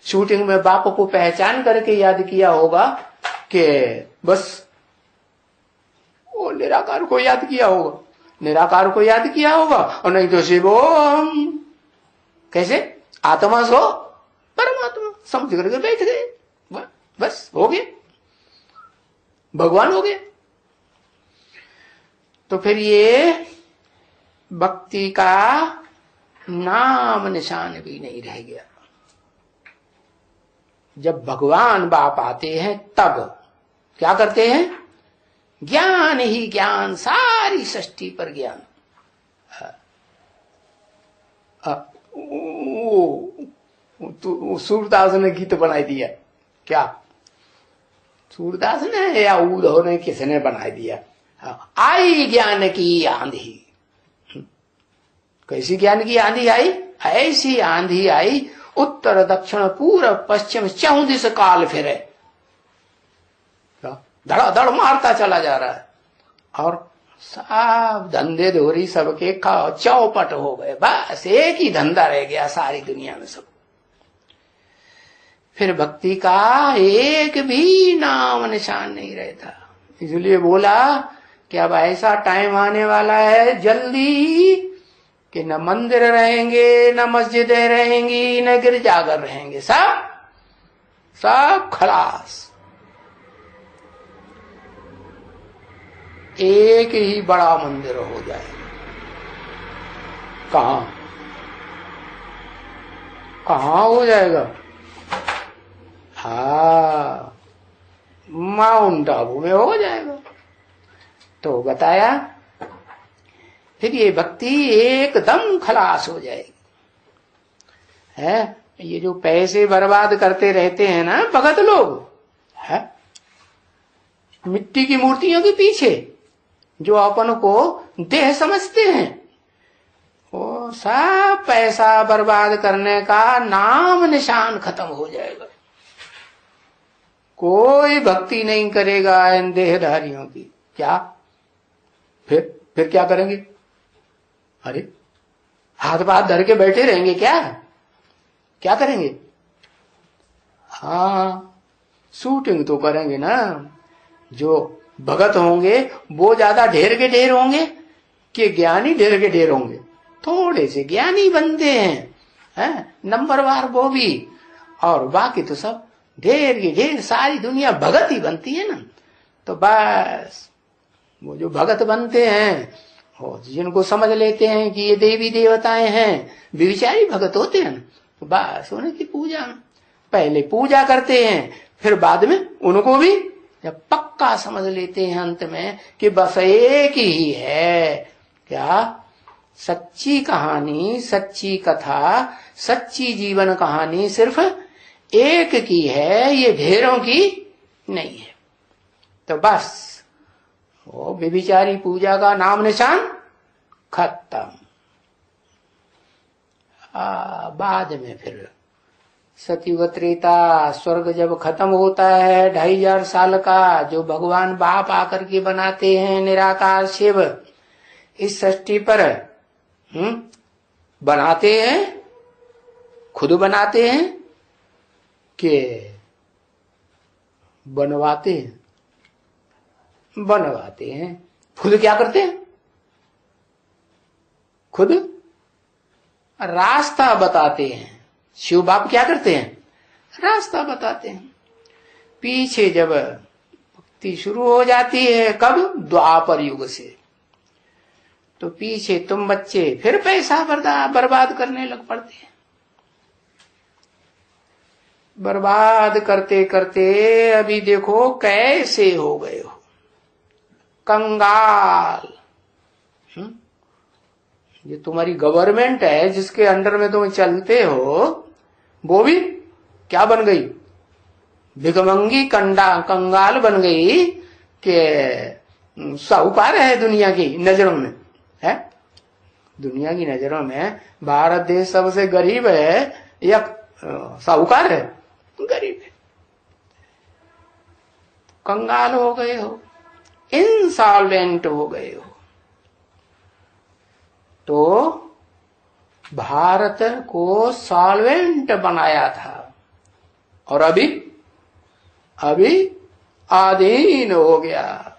शूटिंग में बाप को पहचान करके याद किया होगा कि बस वो निराकार को याद किया होगा, निराकार को याद किया होगा, और नहीं तो शिवो कैसे आत्मा सो परमात्मा समझ करके बैठ गए, बस हो गए, भगवान हो गए। तो फिर ये भक्ति का नाम निशान भी नहीं रह गया। जब भगवान बाप आते हैं तब क्या करते हैं? ज्ञान ही ज्ञान, सारी सृष्टि पर ज्ञान। सूरदास ने गीत बनाई दिया क्या? सूरदास ने या उद्धव ने, किसने बनाई दिया? आई ज्ञान की आंधी। कैसी ज्ञान की आंधी आई? ऐसी आंधी आई, उत्तर दक्षिण पूर्व पश्चिम 34 काल फिरे, धड़ाधड़ मारता चला जा रहा है, और सब धंधे धोरी सबके चौपट हो गए, बस एक ही धंधा रह गया सारी दुनिया में सब। फिर भक्ति का एक भी नाम निशान नहीं रहता। इसलिए बोला कि अब ऐसा टाइम आने वाला है जल्दी कि न मंदिर रहेंगे, न मस्जिदें रहेंगी, न गिरजाघर रहेंगे, सब सब खलास। एक ही बड़ा मंदिर हो जाए। कहां कहां हो जाएगा? हाँ, माउंट आबू में हो जाएगा। तो बताया फिर ये भक्ति एकदम खलास हो जाएगी। है ये जो पैसे बर्बाद करते रहते हैं ना भगत लोग, है मिट्टी की मूर्तियों के पीछे, जो अपन को देह समझते हैं, वो सब पैसा बर्बाद करने का नाम निशान खत्म हो जाएगा। कोई भक्ति नहीं करेगा इन देहधारियों की। क्या फिर क्या करेंगे? अरे हाथ पाथ धर के बैठे रहेंगे क्या? क्या करेंगे? हाँ, शूटिंग तो करेंगे ना। जो भगत होंगे वो ज्यादा ढेर के ढेर होंगे कि ज्ञानी ढेर के ढेर होंगे? थोड़े से ज्ञानी बनते हैं, नंबरवार वो भी, और बाकी तो सब ढेर की ढेर, सारी दुनिया भगत ही बनती है ना। तो बस वो जो भगत बनते हैं, जिनको समझ लेते हैं कि ये देवी देवताएं हैं, बेचारी भगत होते हैं, तो बस उनकी पूजा पहले पूजा करते हैं, फिर बाद में उनको भी जब पक्का समझ लेते हैं अंत में कि बस एक ही है, क्या सच्ची कहानी, सच्ची कथा, सच्ची जीवन कहानी सिर्फ एक की है, ये ढेरों की नहीं है। तो बस वो व्यभिचारी पूजा का नाम निशान खत्म। बाद में फिर सतयुग त्रेता, स्वर्ग जब खत्म होता है 2500 साल का, जो भगवान बाप आकर के बनाते हैं निराकार शिव, इस सृष्टि पर बनाते हैं, खुद बनाते हैं कि बनवाते हैं? बनवाते हैं। खुद क्या करते हैं? खुद रास्ता बताते हैं। शिव बाप क्या करते हैं? रास्ता बताते हैं। पीछे जब भक्ति शुरू हो जाती है, कब? द्वापर युग से, तो पीछे तुम बच्चे फिर पैसा बर्बाद करने लग पड़ते हैं। बर्बाद करते करते अभी देखो कैसे हो गए हो, कंगाल। ये तुम्हारी गवर्नमेंट है जिसके अंडर में तुम चलते हो, वो भी क्या बन गई? भिखमंगी कंगाल बन गई कि साहूकार है दुनिया की नजरों में। है दुनिया की नजरों में भारत देश सबसे गरीब है या साहूकार है? गरीब है। कंगाल हो गए हो, इंसॉल्वेंट हो गए हो। तो भारत को सॉल्वेंट बनाया था, और अभी अधीन हो गया,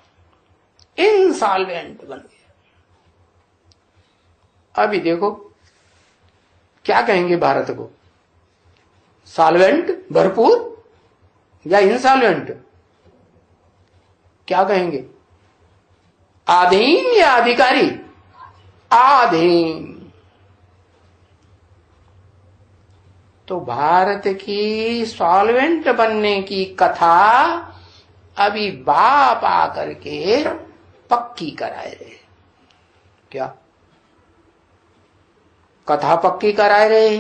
इंसॉल्वेंट बन गया। अभी देखो क्या कहेंगे भारत को, सॉल्वेंट भरपूर या इंसॉल्वेंट, क्या कहेंगे, अधीन या अधिकारी, अधीन। तो भारत की सॉल्वेंट बनने की कथा अभी बाप आकर के पक्की कराए रहे। क्या कथा पक्की कराए रहे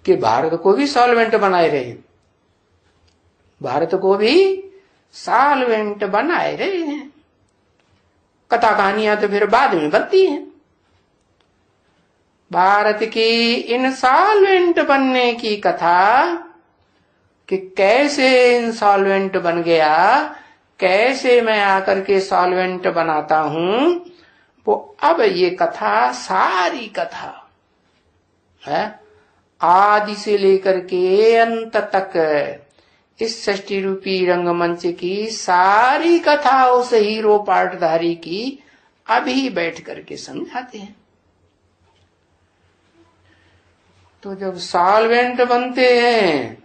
कि भारत को भी सॉल्वेंट बनाए रहे, भारत को भी सॉल्वेंट बनाए रहे हैं। कथा कहानियां तो फिर बाद में बनती हैं। भारत की इंसॉल्वेंट बनने की कथा कि कैसे इंसॉल्वेंट बन गया, कैसे मैं आकर के सॉल्वेंट बनाता हूं, वो अब ये कथा, सारी कथा है आदि से लेकर के अंत तक इस षष्ठी रूपी रंगमंच की सारी कथा उस हीरो पार्टधारी की अभी बैठ करके समझाते हैं। तो जब सॉल्वेंट बनते हैं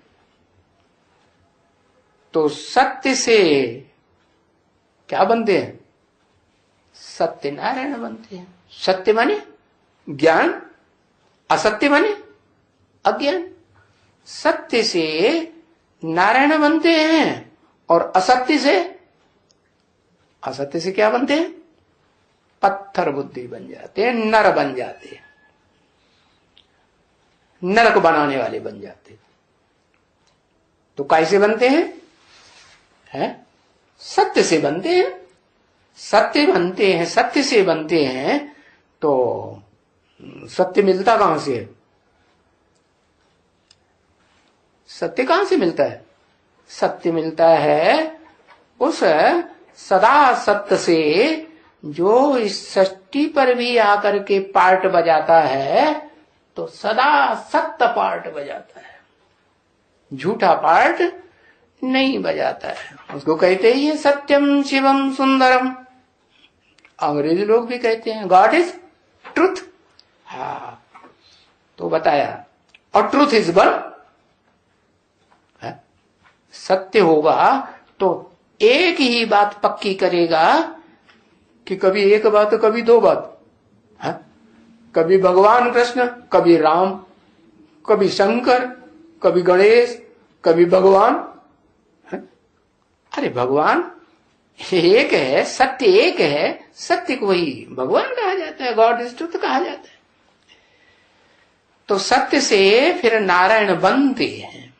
तो सत्य से क्या बनते हैं, सत्यनारायण बनते हैं। सत्य माने ज्ञान, असत्य माने अज्ञान। सत्य से नारायण बनते हैं और असत्य से क्या बनते हैं, पत्थर बुद्धि बन जाते हैं, नर बन जाते हैं, नरक बनाने वाले बन जाते हैं। तो कैसे बनते हैं, सत्य से बनते हैं, सत्य बनते हैं, सत्य से बनते हैं। तो सत्य मिलता कहां से है, सत्य कहां से मिलता है, सत्य मिलता है उस सदा सत्य से जो इस सृष्टि पर भी आकर के पार्ट बजाता है। तो सदा सत्य पार्ट बजाता है, झूठा पार्ट नहीं बजाता है। उसको कहते हैं सत्यम शिवम सुंदरम। अंग्रेजी लोग भी कहते हैं गॉड इज ट्रुथ। हाँ, तो बताया, और ट्रुथ इज वन। सत्य होगा तो एक ही बात पक्की करेगा कि कभी एक बात, कभी दो बात है? कभी भगवान कृष्ण, कभी राम, कभी शंकर, कभी गणेश, कभी भगवान है? अरे भगवान एक है, सत्य एक है, सत्य को ही भगवान कहा जाता है, गॉड इज ट्रुथ कहा जाता है। तो सत्य से फिर नारायण बनते हैं।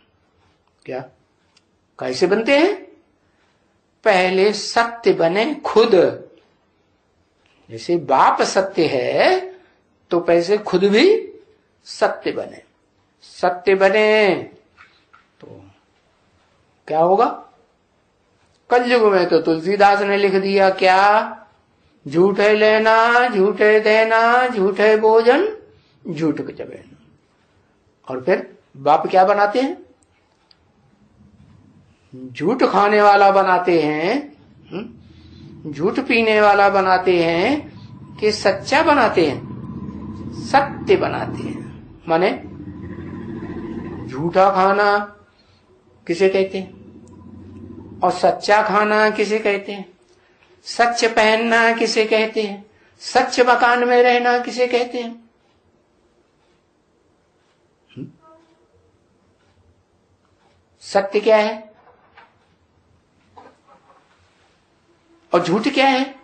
क्या, कैसे बनते हैं, पहले सत्य बने खुद। जैसे बाप सत्य है तो पैसे खुद भी सत्य बने। सत्य बने तो क्या होगा, कलयुग में तो तुलसीदास ने लिख दिया क्या, झूठे लेना, झूठे देना, झूठे भोजन, झूठ चबेना। और फिर बाप क्या बनाते हैं, झूठ खाने वाला बनाते हैं, झूठ पीने वाला बनाते हैं कि सच्चा बनाते हैं, सत्य बनाते हैं। माने झूठा खाना किसे कहते हैं और सच्चा खाना किसे कहते हैं, सच पहनना किसे कहते हैं, सच मकान में रहना किसे कहते हैं। सत्य क्या है और झूठ क्या है।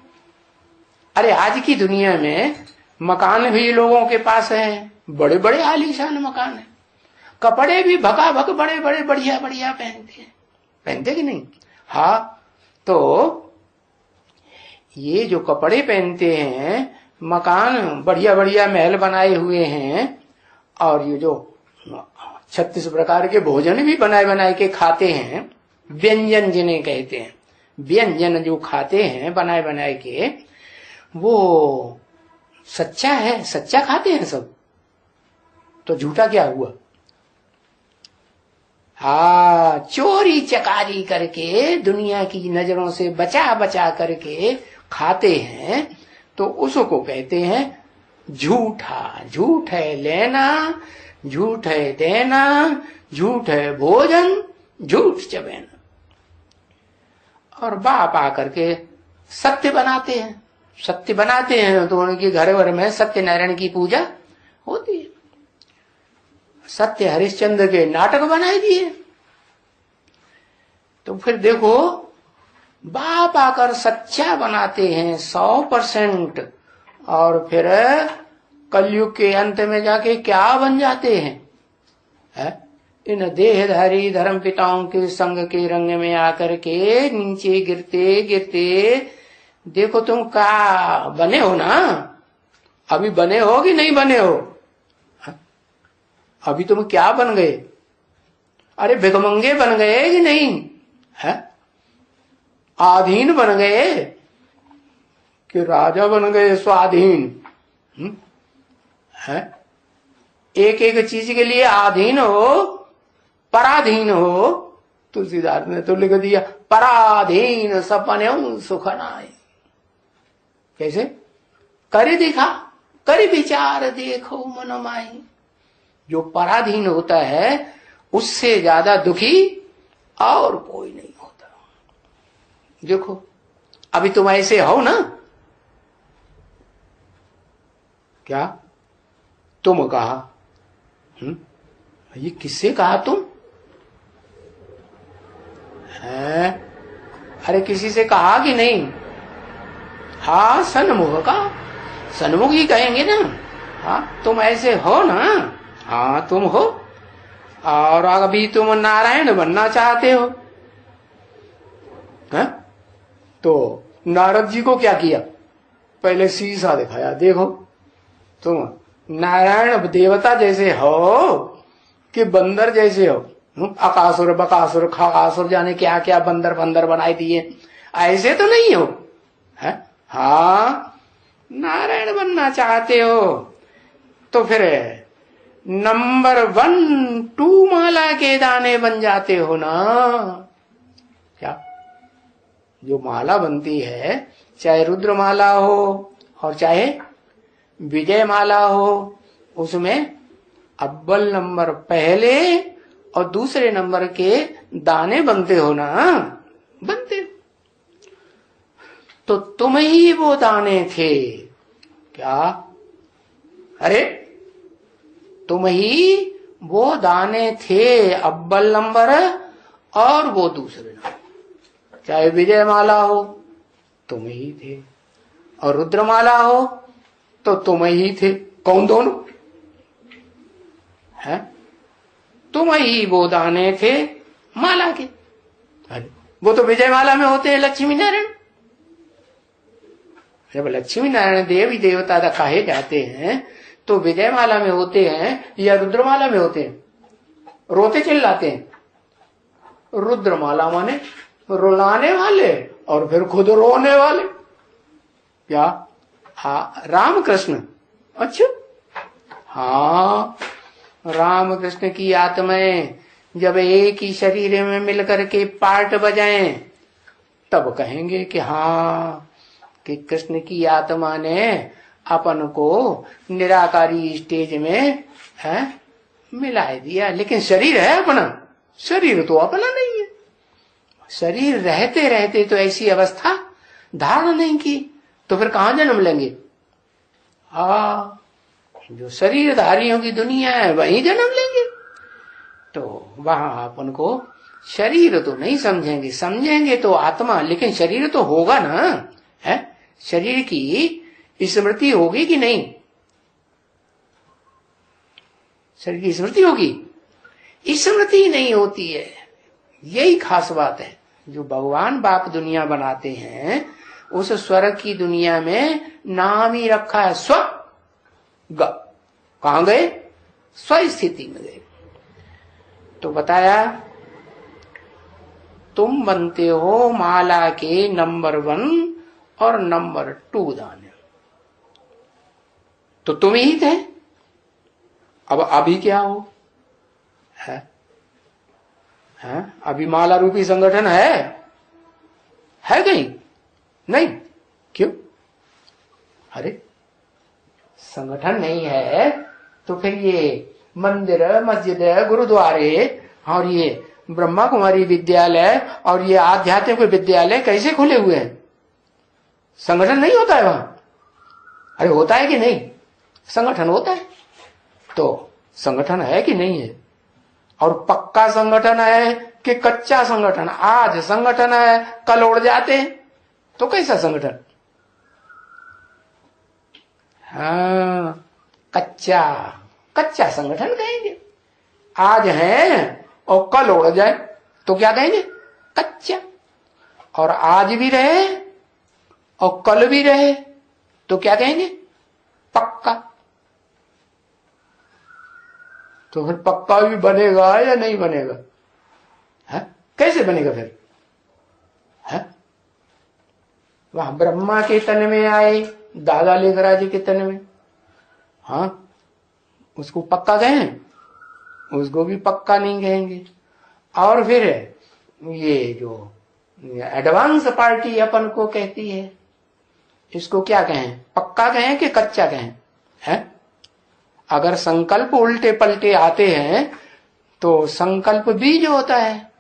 अरे आज की दुनिया में मकान भी लोगों के पास है, बड़े बड़े आलीशान मकान है, कपड़े भी भगाभग बड़े बड़े बढ़िया बढ़िया पहनते हैं, पहनते कि नहीं। हाँ, तो ये जो कपड़े पहनते हैं, मकान बढ़िया बढ़िया महल बनाए हुए हैं, और ये जो 36 प्रकार के भोजन भी बनाए बनाए के खाते हैं, व्यंजन जिन्हें कहते हैं, व्यंजन जो खाते हैं बनाए बनाए के, वो सच्चा है, सच्चा खाते हैं सब। तो झूठा क्या हुआ, हाँ, चोरी चकारी करके दुनिया की नजरों से बचा बचा करके खाते हैं, तो उसको कहते हैं झूठा। झूठ है लेना, झूठ है देना, झूठ है भोजन, झूठ चबेना। और बाप आकर के सत्य बनाते हैं। सत्य बनाते हैं तो उनके घर भर में सत्यनारायण की पूजा होती है। सत्य हरिश्चंद्र के नाटक बनाए दिए। तो फिर देखो, बाप आकर सच्चा बनाते हैं 100%, और फिर कलयुग के अंत में जाके क्या बन जाते हैं, है? इन देहधारी धर्म पिताओं के संग के रंग में आकर के नीचे गिरते गिरते देखो तुम क्या बने हो ना। अभी बने हो कि नहीं बने हो? अभी तुम क्या बन गए? अरे भिखमंगे बन गए कि नहीं है? आधीन बन गए कि राजा बन गए स्वाधीन? है? एक एक चीज के लिए आधीन हो, पराधीन हो। तुलसीदास ने तो लिख दिया, पराधीन सपने सुख नाई। कैसे? कर दिखा, कर विचार देखो मन माही। जो पराधीन होता है उससे ज्यादा दुखी और कोई नहीं होता। देखो, अभी तुम ऐसे हो ना। क्या तुम कहा? ये किससे कहा तुम? है? अरे किसी से कहा कि नहीं? हाँ, सन्मुख का, सन्मुख ही कहेंगे ना। हाँ, तुम ऐसे हो ना। हाँ, तुम हो। और अभी तुम नारायण बनना चाहते हो। है? तो नारद जी को क्या किया? पहले शीशा दिखाया, देखो तुम नारायण देवता जैसे हो कि बंदर जैसे हो। अकासुर बकासुर खगासुर जाने क्या क्या बंदर बंदर बनाए दिए, ऐसे तो नहीं हो। है? हाँ, नारायण बनना चाहते हो तो फिर नंबर 1, 2 माला के दाने बन जाते हो ना। क्या? जो माला बनती है, चाहे रुद्र माला हो और चाहे विजय माला हो, उसमें अव्वल नंबर पहले और दूसरे नंबर के दाने बनते हो ना। बनते। तो तुम ही वो दाने थे। क्या? अरे तुम ही वो दाने थे, अव्वल नंबर और वो दूसरे नंबर। चाहे विजय माला हो तुम ही थे, और रुद्रमाला हो तो तुम ही थे। कौन दोनों? है? तुम ही वो दाने थे माला के। अरे वो तो विजय माला में होते हैं लक्ष्मी नारायण। जब लक्ष्मी नारायण देवी देवता कहे जाते हैं तो विजय माला में होते हैं या रुद्रमाला में होते हैं? रोते चिल्लाते हैं। रुद्रमाला माने रुलाने वाले और फिर खुद रोने वाले। क्या? हाँ, राम कृष्ण। अच्छा, हाँ, राम कृष्ण की आत्माएं जब एक ही शरीर में मिलकर के पार्ट बजाएं तब कहेंगे कि हाँ, कि कृष्ण की आत्मा ने अपन को निराकारी स्टेज में है मिलाए दिया। लेकिन शरीर है अपना, शरीर तो अपना नहीं है। शरीर रहते रहते तो ऐसी अवस्था धारण नहीं की, तो फिर कहां जन्म लेंगे? हाँ, जो शरीरधारियों की दुनिया है वहीं जन्म लेंगे। तो वहां अपन को शरीर तो नहीं समझेंगे, समझेंगे तो आत्मा, लेकिन शरीर तो होगा ना। है? शरीर की स्मृति होगी कि नहीं? शरीर की स्मृति होगी? स्मृति नहीं होती है। यही खास बात है। जो भगवान बाप दुनिया बनाते हैं उस स्वर्ग की दुनिया में नाम ही रखा है स्वर्ग। कहां गए? स्व स्थिति में गए। तो बताया तुम बनते हो माला के नंबर 1 और नंबर 2 दाने। तो तुम ही थे। अब अभी क्या हो? है? अभी माला रूपी संगठन है कहीं नहीं? क्यों? अरे संगठन नहीं है तो फिर ये मंदिर, मस्जिद, गुरुद्वारे और ये ब्रह्मा कुमारी विद्यालय और ये आध्यात्मिक विद्यालय कैसे खुले हुए हैं? संगठन नहीं होता है वहां? अरे होता है कि नहीं? संगठन होता है। तो संगठन है कि नहीं है? और पक्का संगठन है कि कच्चा संगठन? आज संगठन है, कल उड़ जाते हैं, तो कैसा संगठन? हाँ, कच्चा संगठन कहेंगे। आज है और कल उड़ जाए तो क्या कहेंगे? कच्चा। और आज भी रहे और कल भी रहे तो क्या कहेंगे? पक्का। तो फिर पक्का भी बनेगा या नहीं बनेगा? है? कैसे बनेगा फिर? है? वहां ब्रह्मा के तन में आए, दादा लेखराज के तन में, हाँ, उसको पक्का कहें? उसको भी पक्का नहीं कहेंगे। और फिर ये जो एडवांस पार्टी अपन को कहती है, इसको क्या कहें? पक्का कहें कि कच्चा कहें? है? अगर संकल्प उल्टे पलटे आते हैं तो संकल्प बीज होता है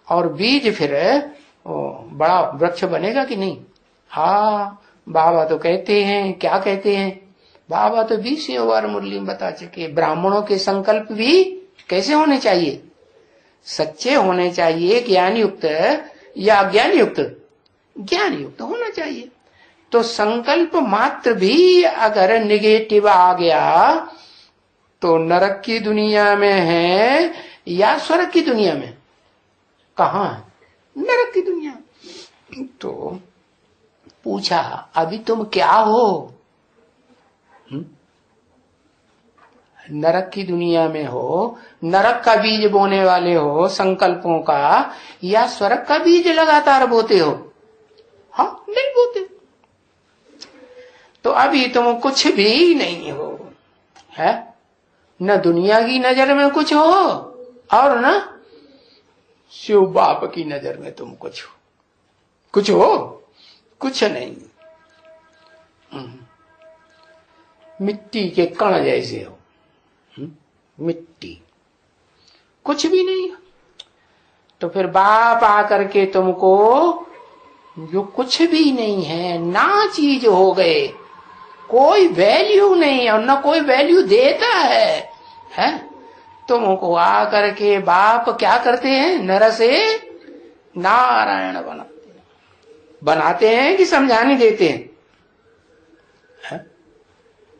और बीज फिर बड़ा वृक्ष बनेगा कि नहीं? हाँ, बाबा तो कहते हैं, क्या कहते हैं? बाबा तो 20 बार मुरली में बता चुके, ब्राह्मणों के संकल्प भी कैसे होने चाहिए? सच्चे होने चाहिए, ज्ञान युक्त या अज्ञान युक्त? ज्ञान युक्त होना चाहिए। तो संकल्प मात्र भी अगर निगेटिव आ गया तो नरक की दुनिया में है या स्वर्ग की दुनिया में? कहां है? नरक की दुनिया। तो पूछा, अभी तुम क्या हो? नरक की दुनिया में हो, नरक का बीज बोने वाले हो संकल्पों का, या स्वर्ग का बीज लगातार बोते हो? हाँ, नहीं बोते। तो अभी तुम कुछ भी नहीं हो, है? न दुनिया की नजर में कुछ हो और न शिव बाप की नजर में तुम कुछ हो। कुछ हो? कुछ नहीं। मिट्टी के कण जैसे हो। मिट्टी, कुछ भी नहीं। तो फिर बाप आकर के तुमको जो कुछ भी नहीं है, ना चीज हो गए, कोई वैल्यू नहीं और ना कोई वैल्यू देता है? तुमको आकर के बाप क्या करते हैं? नर से नारायण बनाते हैं कि समझाने देते हैं?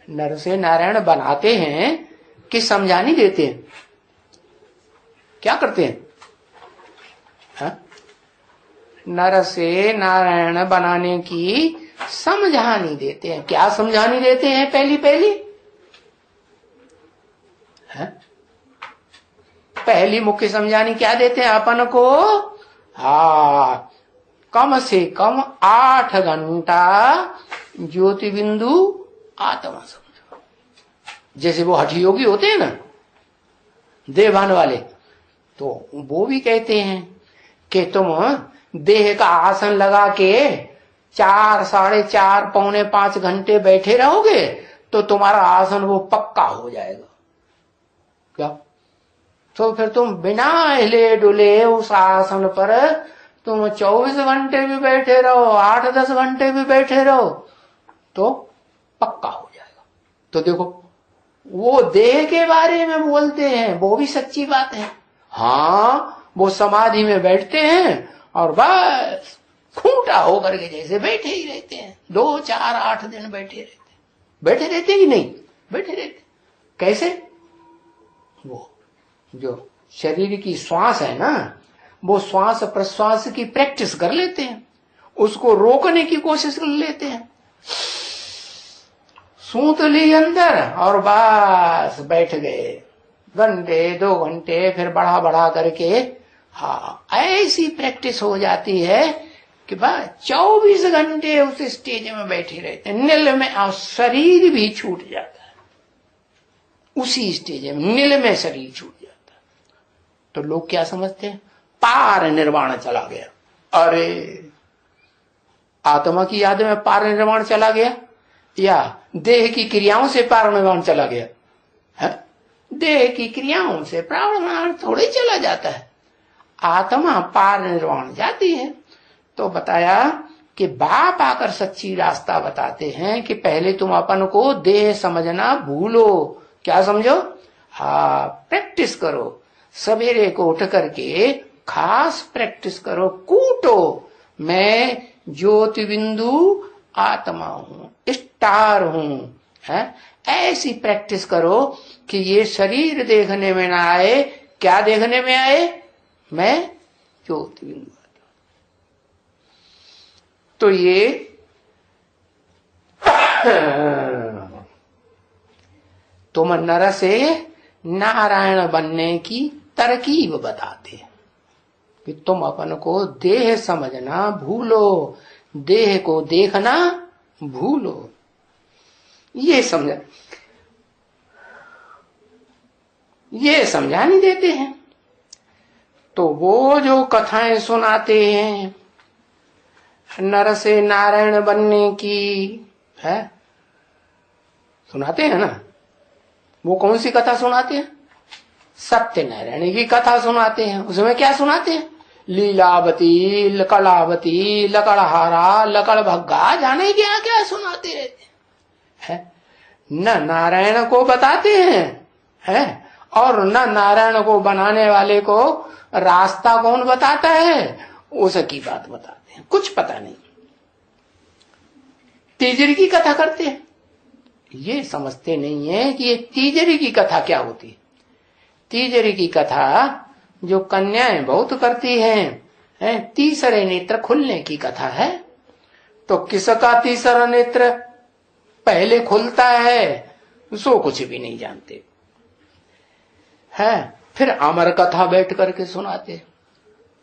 नर से नारायण बनाते हैं कि समझानी देते हैं? क्या करते हैं? नर से नारायण बनाने की समझानी देते हैं। क्या समझानी देते हैं? पहली मुख्य समझानी क्या देते हैं अपन को? हाँ, कम से कम 8 घंटा ज्योति बिंदु आत्मा समझो। जैसे वो हठ योगी होते हैं ना, देवान वाले, तो वो भी कहते हैं कि तुम देह का आसन लगा के 4, 4.5, पौने 5 घंटे बैठे रहोगे तो तुम्हारा आसन वो पक्का हो जाएगा। क्या? तो फिर तुम बिना हिले डुले उस आसन पर तुम 24 घंटे भी बैठे रहो, 8-10 घंटे भी बैठे रहो तो पक्का हो जाएगा। तो देखो, वो देह के बारे में बोलते हैं, वो भी सच्ची बात है। हाँ, वो समाधि में बैठते हैं और बस खूंटा होकर के जैसे बैठे ही रहते हैं, 2, 4, 8 दिन बैठे रहते कि नहीं? बैठे रहते। कैसे? वो जो शरीर की श्वास है ना, वो श्वास प्रश्वास की प्रैक्टिस कर लेते हैं, उसको रोकने की कोशिश कर लेते हैं, सूत ली अंदर और बस बैठ गए घंटे 2 घंटे, फिर बढ़ा करके हाँ ऐसी प्रैक्टिस हो जाती है कि बस 24 घंटे उस स्टेज में बैठे रहते हैं, नील में, और शरीर भी छूट जाता है उसी स्टेज में, नील में शरीर छूट जाता है। तो लोग क्या समझते हैं? पार निर्वाण चला गया। अरे आत्मा की याद में पार निर्वाण चला गया या देह की क्रियाओं से पार निर्वाण चला गया है? देह की क्रियाओं से पार निर्वाण थोड़ी चला जाता है, आत्मा पार निर्वाण जाती है। तो बताया कि बाप आकर सच्ची रास्ता बताते हैं कि पहले तुम अपन को देह समझना भूलो। क्या समझो? हाँ, प्रैक्टिस करो, सवेरे को उठ करके खास प्रैक्टिस करो, कूटो मैं ज्योति बिंदु आत्मा हूं, स्टार हूं, है? ऐसी प्रैक्टिस करो कि ये शरीर देखने में ना आए। क्या देखने में आए? मैं ज्योति बिंदु। तो ये तुम नर से नारायण बनने की तरकीब बताते हैं कि तुम अपन को देह समझना भूलो, देह को देखना भूलो। ये समझा नहीं देते हैं। तो वो जो कथाएं सुनाते हैं नर से नारायण बनने की है, सुनाते हैं ना, वो कौन सी कथा सुनाते हैं? सत्यनारायण की कथा सुनाते हैं। उसमें क्या सुनाते हैं? लीलावती, लकड़ावती, लकड़हारा, लकड़ भग्गा, जाने क्या क्या सुनाते रहते हैं। न नारायण को बताते हैं और न नारायण को बनाने वाले को रास्ता कौन बताता है उसकी बात बताते हैं। कुछ पता नहीं, तीजरी की कथा करते हैं। ये समझते नहीं है कि ये तीजरी की कथा क्या होती है। तीजरी की कथा जो कन्याएं बहुत करती हैं, तीसरे नेत्र खुलने की कथा है। तो किसका तीसरा नेत्र पहले खुलता है सो कुछ भी नहीं जानते है। फिर अमर कथा बैठ करके सुनाते।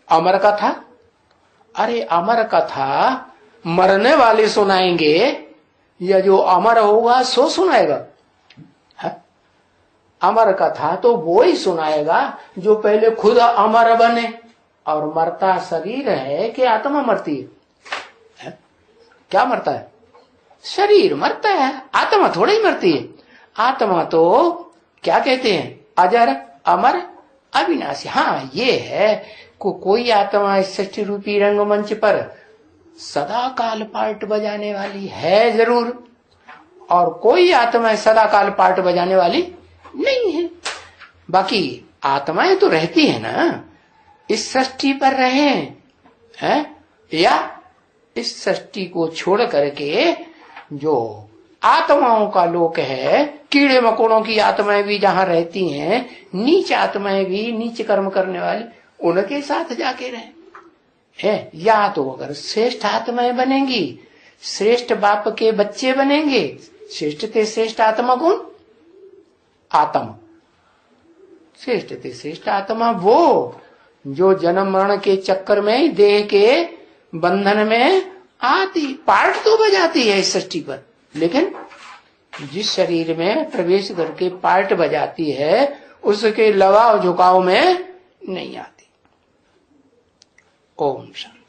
अमर कथा, अरे अमर कथा मरने वाले सुनाएंगे या जो अमर होगा सो सुनाएगा? अमर कथा तो वो ही सुनाएगा जो पहले खुद अमर बने। और मरता शरीर है कि आत्मा मरती है? क्या मरता है? शरीर मरता है, आत्मा थोड़ी ही मरती है। आत्मा तो क्या कहते हैं? अजर, अमर, अविनाशी। हाँ ये है कोई आत्मा इस सृष्टि रूपी रंगमंच पर सदा काल पार्ट बजाने वाली है जरूर, और कोई आत्मा सदा काल पार्ट बजाने वाली नहीं है। बाकी आत्माएं तो रहती है ना, इस सृष्टि पर रहे हैं या इस सृष्टि को छोड़ करके जो आत्माओं का लोक है, कीड़े मकोड़ों की आत्माएं भी जहां रहती हैं, नीच आत्माएं भी नीच कर्म करने वाली उनके साथ जाके रहे है। या तो अगर श्रेष्ठ आत्माएं बनेंगी, श्रेष्ठ बाप के बच्चे बनेंगे। श्रेष्ठ ते श्रेष्ठ आत्मा कौन? आत्मा श्रेष्ठ ते श्रेष्ठ आत्मा वो जो जन्म मरण के चक्कर में देह के बंधन में आती, पार्ट तो बजाती है इस सृष्टि पर, लेकिन जिस शरीर में प्रवेश करके पार्ट बजाती है उसके लगाव झुकाव में नहीं आती। ओम शांति।